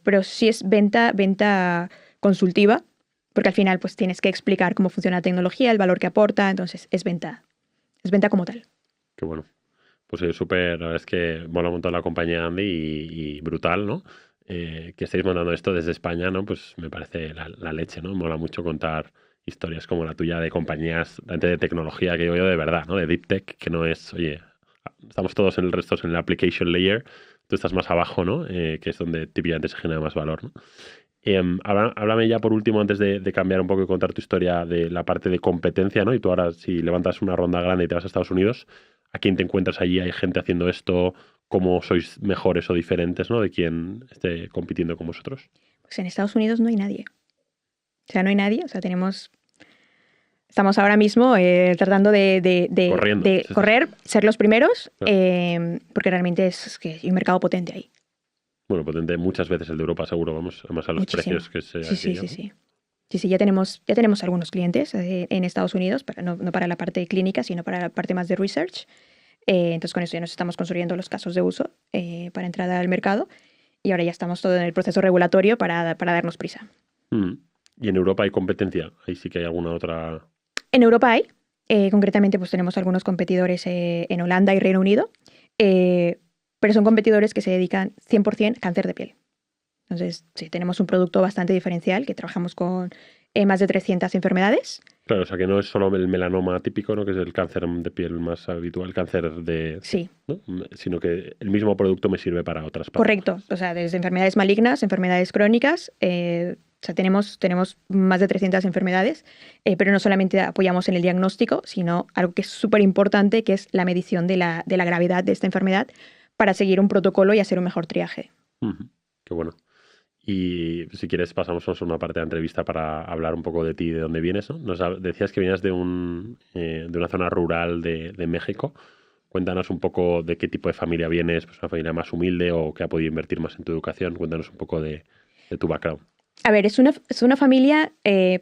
pero sí es venta consultiva, porque al final pues tienes que explicar cómo funciona la tecnología, el valor que aporta, entonces es venta como tal. Qué bueno. Pues súper, la verdad es que mola un montón la compañía Andy y brutal, ¿no? Que estéis montando esto desde España, ¿no? Pues me parece la leche, ¿no? Mola mucho contar historias como la tuya de compañías de tecnología que digo yo de verdad, ¿no? De deep tech, que no es, oye, estamos todos en el resto en la application layer, tú estás más abajo, ¿no? Que es donde típicamente se genera más valor, ¿no? Háblame ya por último, antes de cambiar un poco y contar tu historia de la parte de competencia, ¿no? Y tú ahora, si levantas una ronda grande y te vas a Estados Unidos, ¿a quién te encuentras allí? ¿Hay gente haciendo esto? ¿Cómo sois mejores o diferentes, ¿no? De quien esté compitiendo con vosotros. Pues en Estados Unidos no hay nadie. O sea, no hay nadie. O sea, estamos ahora mismo tratando de correr, ser los primeros, Claro. porque realmente es que hay un mercado potente ahí. Bueno, potente muchas veces el de Europa, seguro, vamos, además a los Muchísimo. precios que se Sí. Sí, ya tenemos algunos clientes en Estados Unidos, pero no para la parte clínica, sino para la parte más de research. Entonces con eso ya nos estamos construyendo los casos de uso para entrada al mercado y ahora ya estamos todo en el proceso regulatorio para darnos prisa. ¿Y en Europa hay competencia? Ahí sí que hay alguna otra... En Europa hay, concretamente pues tenemos algunos competidores en Holanda y Reino Unido, pero son competidores que se dedican 100% a cáncer de piel. Entonces, sí, tenemos un producto bastante diferencial, que trabajamos con más de 300 enfermedades. Claro, o sea que no es solo el melanoma típico, ¿no? Que es el cáncer de piel más habitual, cáncer de... Sí. ¿no? Sino que el mismo producto me sirve para otras partes. Correcto. O sea, desde enfermedades malignas, enfermedades crónicas, O sea, tenemos más de 300 enfermedades, pero no solamente apoyamos en el diagnóstico, sino algo que es súper importante, que es la medición de la gravedad de esta enfermedad para seguir un protocolo y hacer un mejor triaje. Qué bueno. Y si quieres pasamos a una parte de la entrevista para hablar un poco de ti y de dónde vienes, ¿no? Decías que venías de una zona rural de México. Cuéntanos un poco de qué tipo de familia vienes, pues una familia más humilde o que ha podido invertir más en tu educación. Cuéntanos un poco de tu background. A ver, es una familia,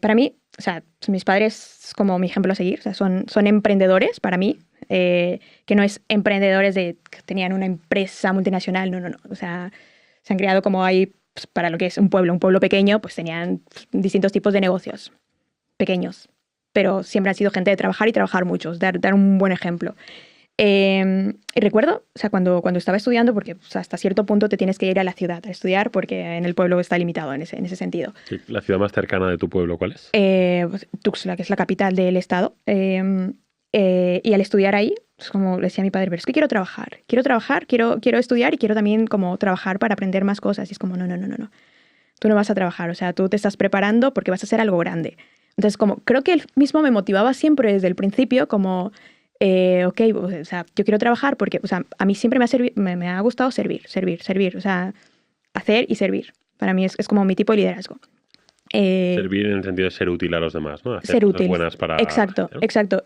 para mí, o sea, mis padres como mi ejemplo a seguir, o sea, son emprendedores para mí, que no es emprendedores que tenían una empresa multinacional, no. O sea, se han creado como hay, pues, para lo que es un pueblo pequeño, pues tenían distintos tipos de negocios pequeños, pero siempre han sido gente de trabajar y trabajar muchos, dar un buen ejemplo. Y recuerdo, o sea, cuando estaba estudiando, porque o sea, hasta cierto punto te tienes que ir a la ciudad a estudiar porque en el pueblo está limitado en ese sentido. Sí, ¿la ciudad más cercana de tu pueblo cuál es? Pues, Tuxtla, que es la capital del estado. Y al estudiar ahí, es como le decía a mi padre, pero es que quiero trabajar, quiero estudiar y quiero también como trabajar para aprender más cosas. Y es como, no. Tú no vas a trabajar, o sea, tú te estás preparando porque vas a hacer algo grande. Entonces, como creo que él mismo me motivaba siempre desde el principio, como... ok, o sea, yo quiero trabajar porque, o sea, a mí siempre me ha gustado servir, o sea, hacer y servir. Para mí es como mi tipo de liderazgo. Servir en el sentido de ser útil a los demás, ¿no? Hacer ser cosas útil. buenas para Exacto, la gente, ¿no? exacto.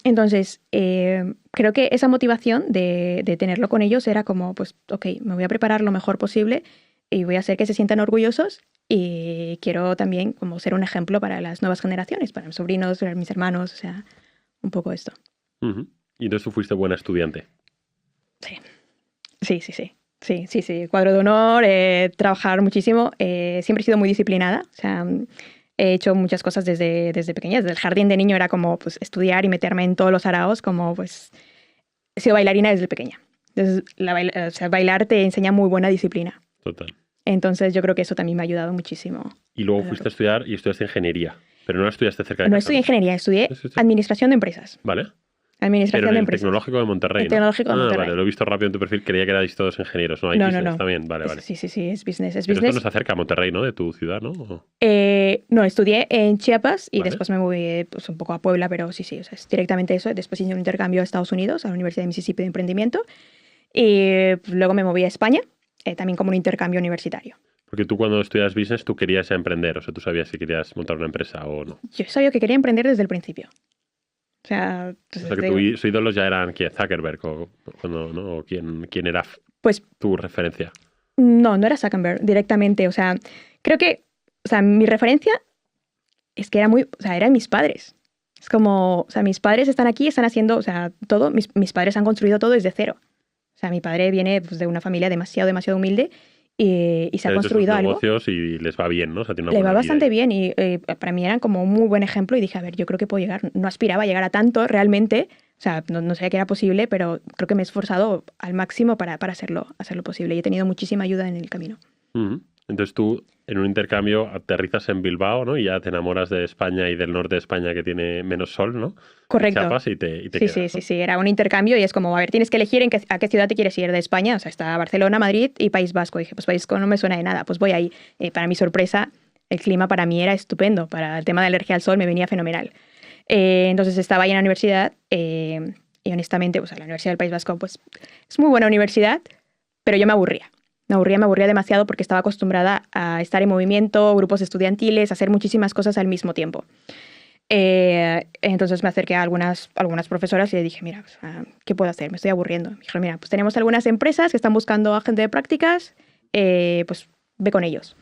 Entonces, creo que esa motivación de tenerlo con ellos era como, pues, ok, me voy a preparar lo mejor posible y voy a hacer que se sientan orgullosos y quiero también como ser un ejemplo para las nuevas generaciones, para mis sobrinos, para mis hermanos, o sea, un poco esto. Y entonces tú fuiste buena estudiante. Sí. Cuadro de honor, trabajar muchísimo. Siempre he sido muy disciplinada. O sea, he hecho muchas cosas desde pequeña. Desde el jardín de niño era como pues, estudiar y meterme en todos los araos. Como pues he sido bailarina desde pequeña. Entonces, bailar te enseña muy buena disciplina. Total. Entonces yo creo que eso también me ha ayudado muchísimo. Y luego fuiste a estudiar y estudiaste ingeniería. Pero no la estudiaste cerca de No casa. estudié ingeniería, estudié administración de empresas. Vale. Administración Pero en de el empresas. Tecnológico de Monterrey, El Tecnológico de Monterrey. Vale, lo he visto rápido en tu perfil. Creía que erais todos ingenieros. No, hay business también. Vale. Sí, es business. Pero esto no está cerca a Monterrey, ¿no? De tu ciudad, ¿no? No, estudié en Chiapas y Vale. después me moví pues, un poco a Puebla, pero sí, o sea, es directamente eso. Después hice un intercambio a Estados Unidos, a la Universidad de Mississippi de Emprendimiento. Y pues, luego me moví a España, también como un intercambio universitario. Porque tú cuando estudias business, tú querías emprender. O sea, tú sabías si querías montar una empresa o no. Yo sabía que quería emprender desde el principio. O sea que tus ídolos ya eran ¿quién? Zuckerberg o ¿no? ¿O quién era pues, tu referencia? No era Zuckerberg directamente. O sea, creo que, o sea, mi referencia es que eran mis padres. Es como, o sea, mis padres están aquí, están haciendo, o sea, todo, mis padres han construido todo desde cero. O sea, mi padre viene pues, de una familia demasiado humilde y se ha construido algo. Negocios y les va bien, ¿no? O sea, tiene una le buena va bastante vida. Bien y para mí eran como un muy buen ejemplo y dije, a ver, yo creo que puedo llegar. No aspiraba a llegar a tanto realmente, o sea, no sabía que era posible, pero creo que me he esforzado al máximo para hacerlo posible y he tenido muchísima ayuda en el camino. Entonces tú, en un intercambio, aterrizas en Bilbao, ¿no? Y ya te enamoras de España y del norte de España que tiene menos sol, ¿no? Correcto. Chapas y te quedas, ¿no? Sí, era un intercambio y es como, a ver, tienes que elegir a qué ciudad te quieres ir de España. O sea, está Barcelona, Madrid y País Vasco. Y dije, pues País Vasco no me suena de nada, pues voy ahí. Para mi sorpresa, el clima para mí era estupendo. Para el tema de alergia al sol me venía fenomenal. Entonces estaba ahí en la universidad y honestamente, pues la Universidad del País Vasco pues es muy buena universidad, pero yo me aburría. Me aburría demasiado porque estaba acostumbrada a estar en movimiento, grupos estudiantiles, a hacer muchísimas cosas al mismo tiempo. Entonces me acerqué a algunas profesoras y le dije, mira, ¿qué puedo hacer? Me estoy aburriendo. Me dijeron, mira, pues tenemos algunas empresas que están buscando a gente de prácticas, pues ve con ellos.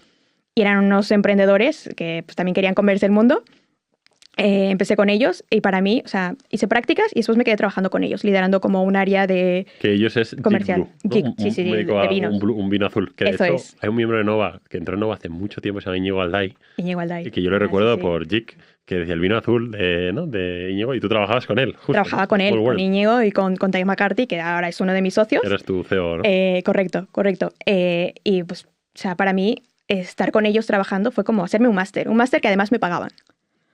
Y eran unos emprendedores que pues, también querían comerse el mundo. Empecé con ellos y para mí, o sea, hice prácticas y después me quedé trabajando con ellos, liderando como un área de que ellos es comercial. Geek Blue, ¿no? Sí, de vinos. Un vino azul. Que Eso de hecho es. hay un miembro de Nova que entró en Nova hace mucho tiempo, se llama Íñigo Alday. Y que yo le recuerdo por Geek, que decía el vino azul de Íñigo y tú trabajabas con él. Justo, trabajaba con él, con Íñigo y con Ty McCarthy, que ahora es uno de mis socios. Eres tu CEO, ¿no? Correcto. Y pues, o sea, para mí estar con ellos trabajando fue como hacerme un máster que además me pagaban.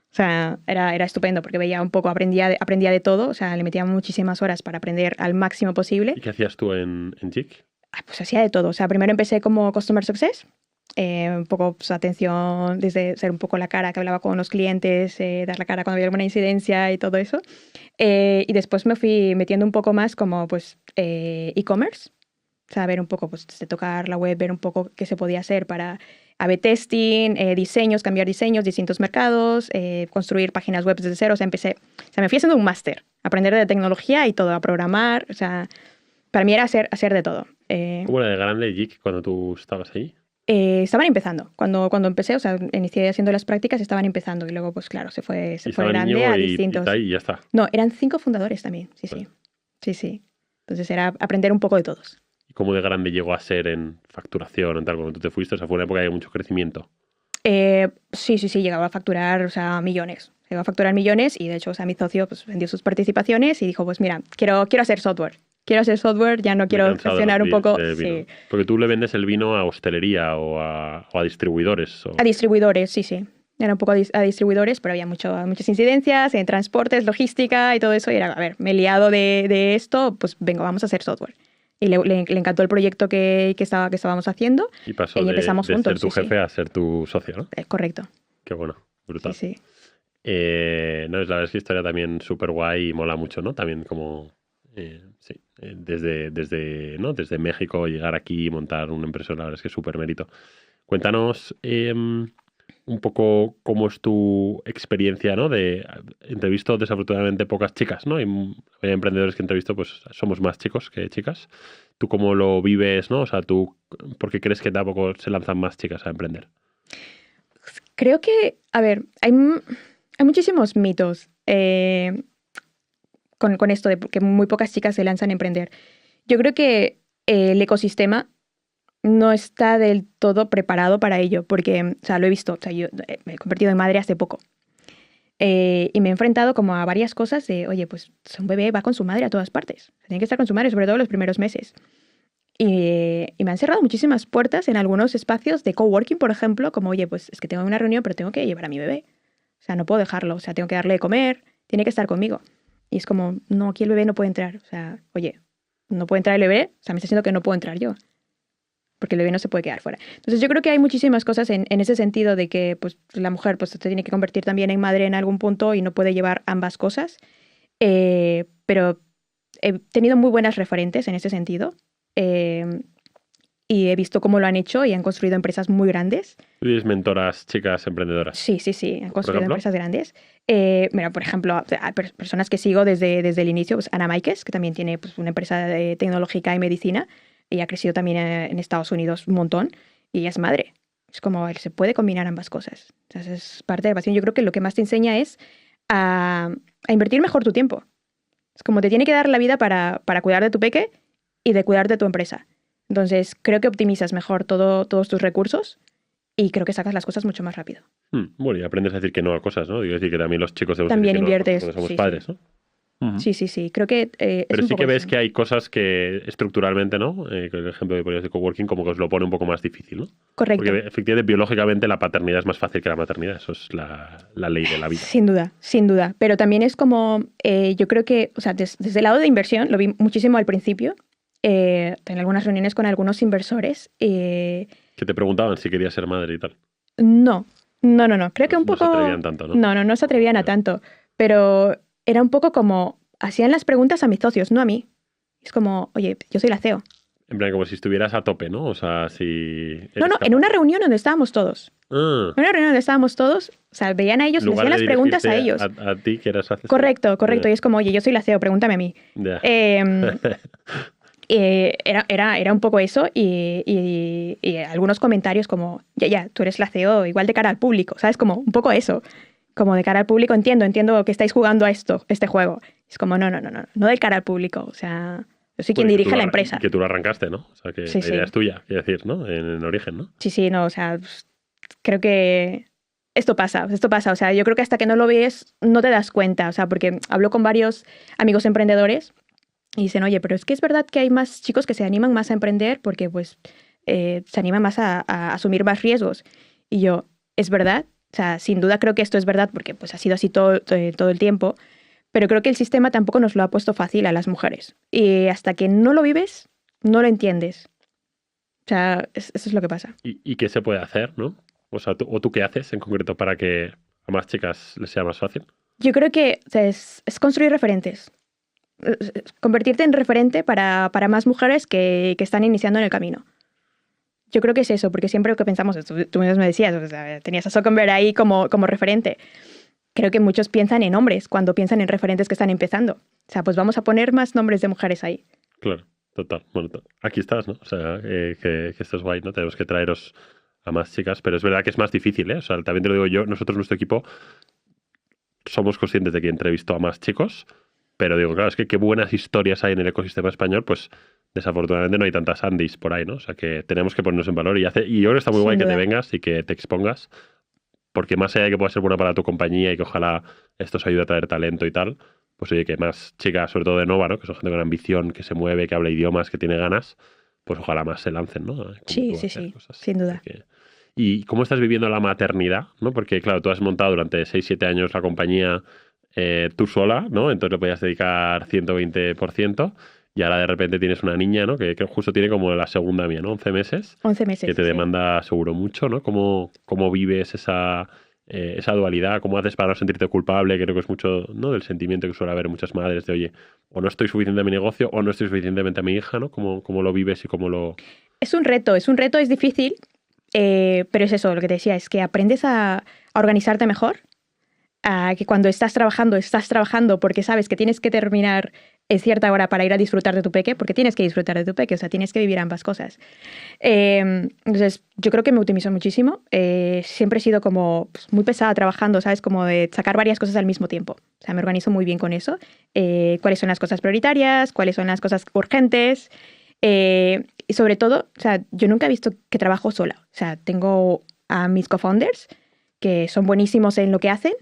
O sea, era estupendo porque veía un poco, aprendía de todo, o sea, le metía muchísimas horas para aprender al máximo posible. ¿Y qué hacías tú en Geek? Pues hacía de todo, o sea, primero empecé como Customer Success, un poco pues, atención, desde ser un poco la cara que hablaba con los clientes, dar la cara cuando había alguna incidencia y todo eso. Y después me fui metiendo un poco más como pues e-commerce, o sea, ver un poco, pues de tocar la web, ver un poco qué se podía hacer para A/B testing, diseños, cambiar diseños, distintos mercados, construir páginas web desde cero. O sea, me fui haciendo un máster, aprender de tecnología y todo, a programar. O sea, para mí era hacer de todo. ¿Cómo era de grande Geek cuando tú estabas ahí? Estaban empezando. Cuando empecé, o sea, inicié haciendo las prácticas, estaban empezando. Y luego, pues claro, se fue Estaba grande Íñigo a y distintos. Tai y ya está. No, eran 5 fundadores también. Sí, Vale. sí. Sí, sí. Entonces era aprender un poco de todos. ¿Y cómo de grande llegó a ser en facturación, en tal, cuando tú te fuiste? O sea, fue una época de mucho crecimiento. Sí, llegaba a facturar, o sea, millones. Llegaba a facturar millones y de hecho, o sea, mi socio pues vendió sus participaciones y dijo, pues mira, quiero hacer software. Quiero hacer software, ya no Me he quiero cansado de gestionar los un poco. del vino. Sí. Porque tú le vendes el vino a hostelería o a distribuidores. A distribuidores, sí. Era un poco a distribuidores, pero había muchas incidencias en transportes, logística y todo eso. Y era, a ver, me he liado de esto, pues venga, vamos a hacer software. Y le encantó el proyecto que estábamos haciendo. Y pasó y empezamos de juntos. ser tu jefe a ser tu socio, ¿no? Correcto. Qué bueno, brutal. Sí. No, la verdad es que historia también súper guay y mola mucho, ¿no? También como, desde México llegar aquí y montar una empresa, la verdad es que es súper mérito. Cuéntanos un poco cómo es tu experiencia, ¿no? Entrevisto desafortunadamente pocas chicas, ¿no? Y hay emprendedores que entrevisto, pues somos más chicos que chicas. ¿Tú cómo lo vives, no? O sea, ¿por qué crees que tampoco se lanzan más chicas a emprender? Creo que, a ver, hay muchísimos mitos con esto de que muy pocas chicas se lanzan a emprender. Yo creo que el ecosistema no está del todo preparado para ello, porque, o sea, lo he visto, o sea, yo me he convertido en madre hace poco. Y me he enfrentado como a varias cosas de, oye, pues un bebé va con su madre a todas partes. Tiene que estar con su madre, sobre todo los primeros meses. Y me han cerrado muchísimas puertas en algunos espacios de coworking, por ejemplo, como, oye, pues es que tengo una reunión, pero tengo que llevar a mi bebé. O sea, no puedo dejarlo, o sea, tengo que darle de comer, tiene que estar conmigo. Y es como, no, aquí el bebé no puede entrar. O sea, oye, no puede entrar el bebé, o sea, me está diciendo que no puedo entrar yo, porque el bebé no se puede quedar fuera. Entonces yo creo que hay muchísimas cosas en ese sentido de que pues, la mujer pues, se tiene que convertir también en madre en algún punto y no puede llevar ambas cosas. Pero he tenido muy buenas referentes en ese sentido. Y he visto cómo lo han hecho y han construido empresas muy grandes. ¿Tú tienes mentoras chicas emprendedoras? Sí, han construido empresas grandes. Mira, por ejemplo, hay personas que sigo desde el inicio, pues Ana Máiquez, que también tiene pues, una empresa tecnológica y medicina, y ha crecido también en Estados Unidos un montón, y ella es madre. Es como, se puede combinar ambas cosas. Entonces, es parte de la pasión. Yo creo que lo que más te enseña es a invertir mejor tu tiempo. Es como te tiene que dar la vida para cuidar de tu peque y de cuidar de tu empresa. Entonces, creo que optimizas mejor todos tus recursos y creo que sacas las cosas mucho más rápido. Bueno, y aprendes a decir que no a cosas, ¿no? Digo decir que también los chicos debemos también decir que inviertes, no, somos padres, ¿no? Uh-huh. Sí. Creo que pero es sí un que poco ves eso. que hay cosas que estructuralmente, ¿no? Que el ejemplo de ponías de coworking como que os lo pone un poco más difícil, ¿no? Correcto. Porque efectivamente biológicamente la paternidad es más fácil que la maternidad. Eso es la ley de la vida. Sin duda. Pero también es como, yo creo que, o sea, desde el lado de inversión, lo vi muchísimo al principio, en algunas reuniones con algunos inversores. Que te preguntaban si querías ser madre y tal. No. Creo que un poco... No se atrevían tanto, ¿no? No se atrevían a tanto. Pero era un poco como, hacían las preguntas a mis socios, no a mí. Es como, oye, yo soy la CEO. En plan, como si estuvieras a tope, ¿no? O sea, si... No, en una reunión donde estábamos todos. En una reunión donde estábamos todos, o sea, veían a ellos, les hacían las preguntas a ellos. A ti que eras asesor. Correcto. Y es como, oye, yo soy la CEO, pregúntame a mí. Yeah. Era un poco eso y algunos comentarios como, ya, tú eres la CEO igual de cara al público, ¿sabes? Como un poco eso, como de cara al público, entiendo que estáis jugando a este juego. Es como, no de cara al público, o sea, yo soy quien dirige la empresa. Que tú lo arrancaste, ¿no? O sea, que la idea es tuya, quiero decir, ¿no? En origen, ¿no? Sí, no, o sea, creo que esto pasa, o sea, yo creo que hasta que no lo ves no te das cuenta, o sea, porque hablo con varios amigos emprendedores y dicen, oye, pero es que es verdad que hay más chicos que se animan más a emprender porque pues se animan más a asumir más riesgos. Y yo, es verdad, o sea, sin duda creo que esto es verdad porque pues ha sido así todo el tiempo, pero creo que el sistema tampoco nos lo ha puesto fácil a las mujeres. Y hasta que no lo vives, no lo entiendes. sea, eso es lo que pasa. ¿Y qué se puede hacer, no? O sea, ¿tú qué haces en concreto para que a más chicas les sea más fácil? Yo creo que o sea, es construir referentes. Convertirte en referente para más mujeres que están iniciando en el camino. Yo creo que es eso, porque siempre lo que pensamos, tú mismo me decías, o sea, tenías a Zuckerberg ahí como referente. Creo que muchos piensan en hombres cuando piensan en referentes que están empezando. O sea, pues vamos a poner más nombres de mujeres ahí. Claro, total. Bueno, aquí estás, ¿no? O sea, que esto es guay, ¿no? Tenemos que traeros a más chicas, pero es verdad que es más difícil, ¿eh? O sea, también te lo digo yo, nosotros, nuestro equipo, somos conscientes de que entrevisto a más chicos, pero digo, claro, es que qué buenas historias hay en el ecosistema español, pues desafortunadamente no hay tantas Andys por ahí, ¿no? O sea, que tenemos que ponernos en valor y yo creo que está muy Sin guay que duda. te vengas y que te expongas, porque más allá de que pueda ser buena para tu compañía y que ojalá esto os ayude a traer talento y tal, pues oye, que más chicas, sobre todo de Nova, ¿no? Que son gente con ambición, que se mueve, que habla idiomas, que tiene ganas, pues ojalá más se lancen, ¿no? Como Sí, tú a sí, hacer sí, cosas. sin duda. ¿Y cómo estás viviendo la maternidad? ¿No? Porque, claro, tú has montado durante 6-7 años la compañía tú sola, ¿no? Entonces le podías dedicar 120%. Y ahora de repente tienes una niña, ¿no? Que justo tiene como la segunda mía, ¿no? 11 meses. 11 meses. Que te sí. demanda seguro mucho, ¿no? ¿Cómo vives esa dualidad? ¿Cómo haces para no sentirte culpable? Creo que es mucho, ¿no? Del sentimiento que suele haber muchas madres de, oye, o no estoy suficiente a mi negocio o no estoy suficientemente a mi hija, ¿no? ¿Cómo lo vives y cómo lo... Es un reto, es difícil, pero es eso, lo que te decía, es que aprendes a organizarte mejor, a que cuando estás trabajando porque sabes que tienes que terminar en cierta hora para ir a disfrutar de tu peque, porque tienes que disfrutar de tu peque, o sea, tienes que vivir ambas cosas. Entonces, yo creo que me optimizo muchísimo. Siempre he sido como pues, muy pesada trabajando, ¿sabes? Como de sacar varias cosas al mismo tiempo. O sea, me organizo muy bien con eso. Cuáles son las cosas prioritarias, cuáles son las cosas urgentes. Y sobre todo, o sea, yo nunca he visto que trabajo sola. O sea, tengo a mis co-founders que son buenísimos en lo que hacen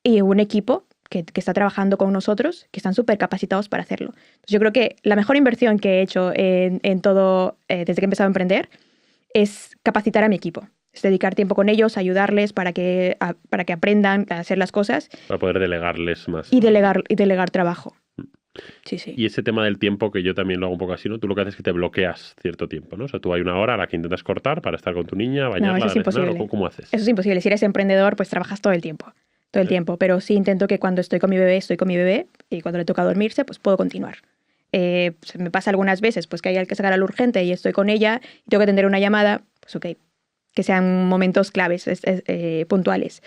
y un equipo que está trabajando con nosotros que están súper capacitados para hacerlo. Entonces, yo creo que la mejor inversión que he hecho en todo, desde que he empezado a emprender, es capacitar a mi equipo. Es dedicar tiempo con ellos, ayudarles para que aprendan a hacer las cosas. Para poder delegarles más. Y delegar trabajo. Sí, sí. Y ese tema del tiempo, que yo también lo hago un poco así, ¿no? Tú lo que haces es que te bloqueas cierto tiempo, ¿no? O sea, tú hay una hora a la que intentas cortar para estar con tu niña, bañarla, No, eso es imposible. ¿Cómo haces? Eso es imposible. Si eres emprendedor, pues trabajas todo el tiempo. Todo el tiempo. Pero sí intento que cuando estoy con mi bebé, estoy con mi bebé. Y cuando le toca dormirse, pues puedo continuar. Se me pasa algunas veces pues que hay que sacar al urgente y estoy con ella y tengo que atender una llamada, pues ok. Que sean momentos claves, puntuales.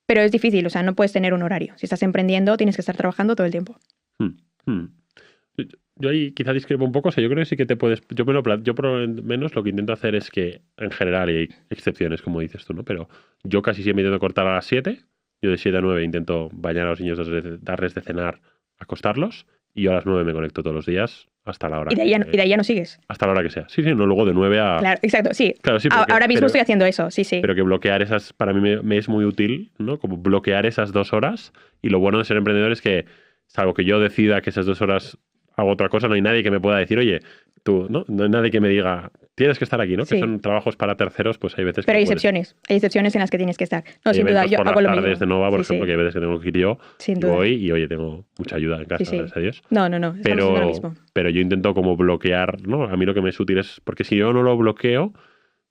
Pero es difícil, o sea, no puedes tener un horario. Si estás emprendiendo, tienes que estar trabajando todo el tiempo. Yo ahí quizá discrepo un poco, o sea, yo creo que sí que te puedes... Yo por lo menos lo que intento hacer es que, en general, y hay excepciones, como dices tú, ¿no? Pero yo casi siempre intento cortar a las 7, yo de 7 a 9 intento bañar a los niños, darles de cenar, acostarlos, y yo a las 9 me conecto todos los días hasta la hora. Y de ahí ya no sigues. Hasta la hora que sea. Sí, no, luego de 9 a... Claro, exacto, sí. Claro, sí, Ahora mismo estoy haciendo eso, sí, sí. Pero que bloquear esas, para mí me es muy útil, ¿no? Como bloquear esas 2 horas. Y lo bueno de ser emprendedor es que, salvo que yo decida que esas 2 horas hago otra cosa, no hay nadie que me pueda decir, oye, tú, ¿no? No hay nadie que me diga, tienes que estar aquí, ¿no? Sí. Que son trabajos para terceros, pues hay veces que Pero hay no puedes. excepciones en las que tienes que estar. No, Hay sin duda, eventos yo por hago las lo mismo. tardes de Nova, por Sí, ejemplo, sí. que hay veces que tengo que ir yo, Sin y duda. voy y, oye, tengo mucha ayuda en casa, Sí, sí. gracias a Dios. No, estamos haciendo lo mismo. Pero yo intento como bloquear, ¿no? A mí lo que me es útil es, porque si yo no lo bloqueo,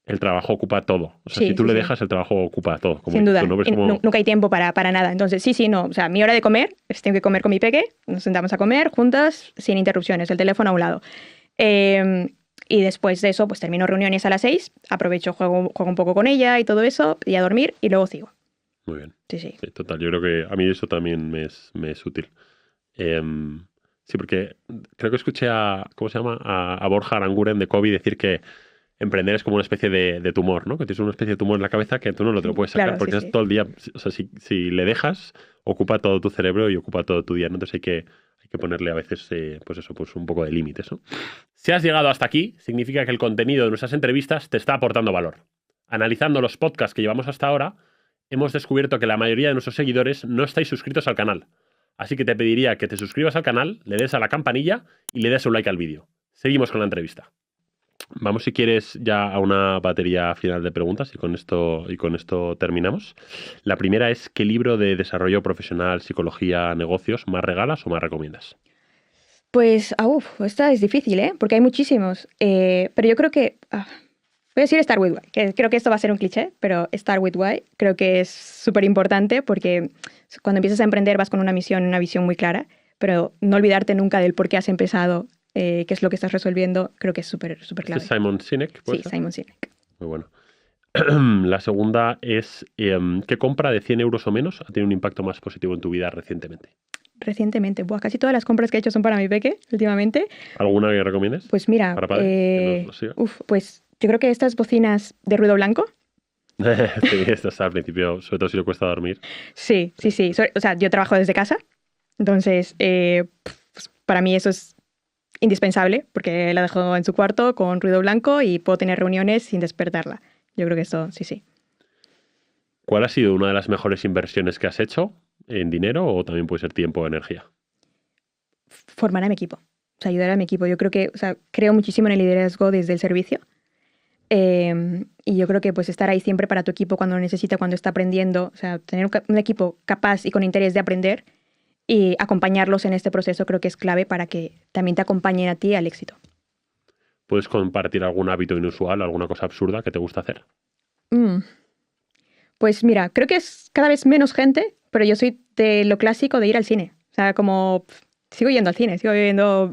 el trabajo ocupa todo. O sea, Sí, si tú sí, le sí. dejas, el trabajo ocupa todo. Como Sin duda. tú, ¿no? Ves Y como- nunca hay tiempo para nada. Entonces, sí, no. O sea, mi hora de comer, tengo que comer con mi peque, nos sentamos a comer juntas, sin interrupciones, el teléfono a un lado. Y después de eso, pues termino reuniones a las 6, aprovecho, juego un poco con ella y todo eso, y a dormir, y luego sigo. Muy bien. Sí, sí. Sí, total. Yo creo que a mí eso también me es útil. Sí, porque creo que escuché ¿cómo se llama? A Borja Aranguren de Covid decir que emprender es como una especie de tumor, ¿no? Que tienes una especie de tumor en la cabeza que tú no te lo puedes sacar Claro, porque sí, estás sí. todo el día, o sea, si le dejas, ocupa todo tu cerebro y ocupa todo tu día, ¿no? Entonces hay que ponerle a veces, pues eso, pues un poco de límites, ¿no? Si has llegado hasta aquí, significa que el contenido de nuestras entrevistas te está aportando valor. Analizando los podcasts que llevamos hasta ahora, hemos descubierto que la mayoría de nuestros seguidores no estáis suscritos al canal. Así que te pediría que te suscribas al canal, le des a la campanilla y le des un like al vídeo. Seguimos con la entrevista. Vamos, si quieres, ya a una batería final de preguntas y con esto terminamos. La primera es, ¿qué libro de desarrollo profesional, psicología, negocios más regalas o más recomiendas? Pues, esta es difícil, ¿eh? Porque hay muchísimos. Pero yo creo que... voy a decir Start with Why, que creo que esto va a ser un cliché, pero Start with Why creo que es súper importante porque cuando empiezas a emprender vas con una misión, una visión muy clara, pero no olvidarte nunca del por qué has empezado, qué es lo que estás resolviendo, creo que es súper clave. ¿Es Simon Sinek? Sí, Simon Sinek. Muy bueno. La segunda es, ¿qué compra de 100 euros o menos ha tenido un impacto más positivo en tu vida recientemente? Recientemente, casi todas las compras que he hecho son para mi peque últimamente. ¿Alguna que recomiendes? Pues mira, Para padres, pues yo creo que estas bocinas de ruido blanco. Sí, estas al principio, sobre todo si le cuesta dormir. Sí. O sea, yo trabajo desde casa, entonces pues para mí eso es indispensable porque la dejo en su cuarto con ruido blanco y puedo tener reuniones sin despertarla. Yo creo que esto, sí. ¿Cuál ha sido una de las mejores inversiones que has hecho en dinero o también puede ser tiempo o energía? Formar a mi equipo, o sea, ayudar a mi equipo. Yo creo que, o sea, creo muchísimo en el liderazgo desde el servicio. Y yo creo que pues estar ahí siempre para tu equipo cuando lo necesita, cuando está aprendiendo, o sea, tener un equipo capaz y con interés de aprender y acompañarlos en este proceso creo que es clave para que también te acompañen a ti al éxito. ¿Puedes compartir algún hábito inusual, alguna cosa absurda que te gusta hacer? Pues mira, creo que es cada vez menos gente, pero yo soy de lo clásico de ir al cine. O sea, como sigo yendo al cine, sigo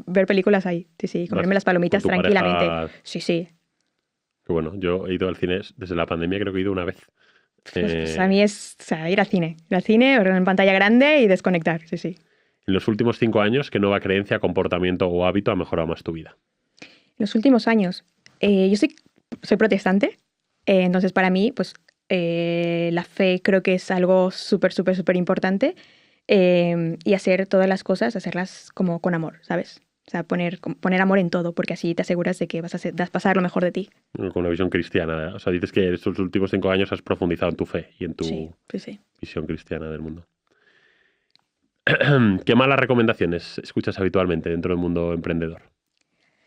ver películas ahí. Sí, comerme las palomitas tranquilamente. Pareja... Sí. Qué bueno, yo he ido al cine desde la pandemia, creo que he ido una vez. Pues a mí es, o sea, ir al cine, ver en pantalla grande y desconectar, sí. En los últimos 5 años, ¿qué nueva creencia, comportamiento o hábito ha mejorado más tu vida? En los últimos años, yo soy protestante, entonces para mí, pues la fe creo que es algo súper importante y hacer todas las cosas, hacerlas como con amor, ¿sabes? O sea, poner amor en todo, porque así te aseguras de que vas a pasar lo mejor de ti. Con una visión cristiana. O sea, dices que estos últimos 5 años has profundizado en tu fe y en tu visión cristiana del mundo. ¿Qué malas recomendaciones escuchas habitualmente dentro del mundo emprendedor?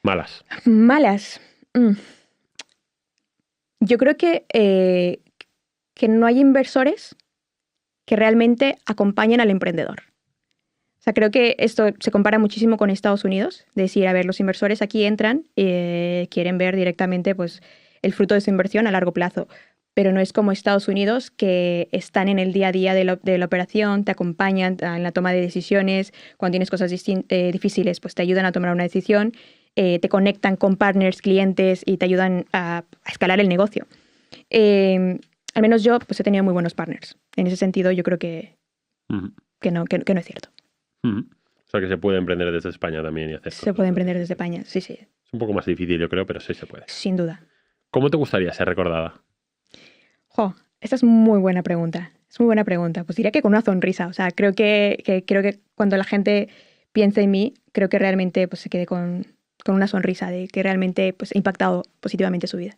Malas. Yo creo que no hay inversores que realmente acompañen al emprendedor. O sea, creo que esto se compara muchísimo con Estados Unidos. De decir, a ver, los inversores aquí entran y quieren ver directamente pues, el fruto de su inversión a largo plazo. Pero no es como Estados Unidos, que están en el día a día de la operación, te acompañan en la toma de decisiones. Cuando tienes cosas difíciles, pues te ayudan a tomar una decisión. Te conectan con partners, clientes y te ayudan a escalar el negocio. Al menos yo pues he tenido muy buenos partners. En ese sentido yo creo que no es cierto. O sea que se puede emprender desde España también y hacer cosas. Se puede emprender desde España, sí. Es un poco más difícil yo creo, pero sí se puede. Sin duda. ¿Cómo te gustaría ser recordada? Esta es muy buena pregunta. Es muy buena pregunta. Pues diría que con una sonrisa. O sea, creo que cuando la gente piensa en mí, creo que realmente pues, se quede con una sonrisa de que realmente pues, he impactado positivamente su vida.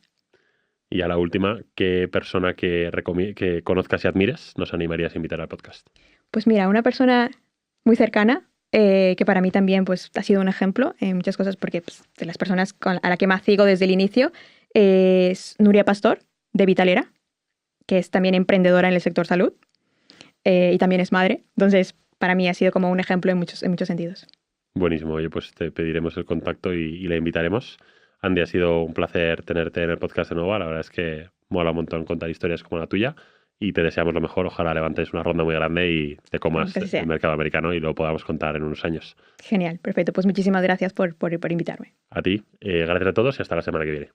Y a la última, ¿qué persona que conozcas y admires nos animarías a invitar al podcast? Pues mira, una persona muy cercana, que para mí también pues, ha sido un ejemplo en muchas cosas, porque pues, de las personas a la que más sigo desde el inicio es Nuria Pastor, de Vitalera, que es también emprendedora en el sector salud y también es madre. Entonces, para mí ha sido como un ejemplo en muchos sentidos. Buenísimo. Oye, pues te pediremos el contacto y le invitaremos. Andy, ha sido un placer tenerte en el podcast de Nova. La verdad es que mola un montón contar historias como la tuya y te deseamos lo mejor. Ojalá levantes una ronda muy grande y te comas el mercado americano y lo podamos contar en unos años. Genial, perfecto. Pues muchísimas gracias por invitarme. A ti, gracias a todos y hasta la semana que viene.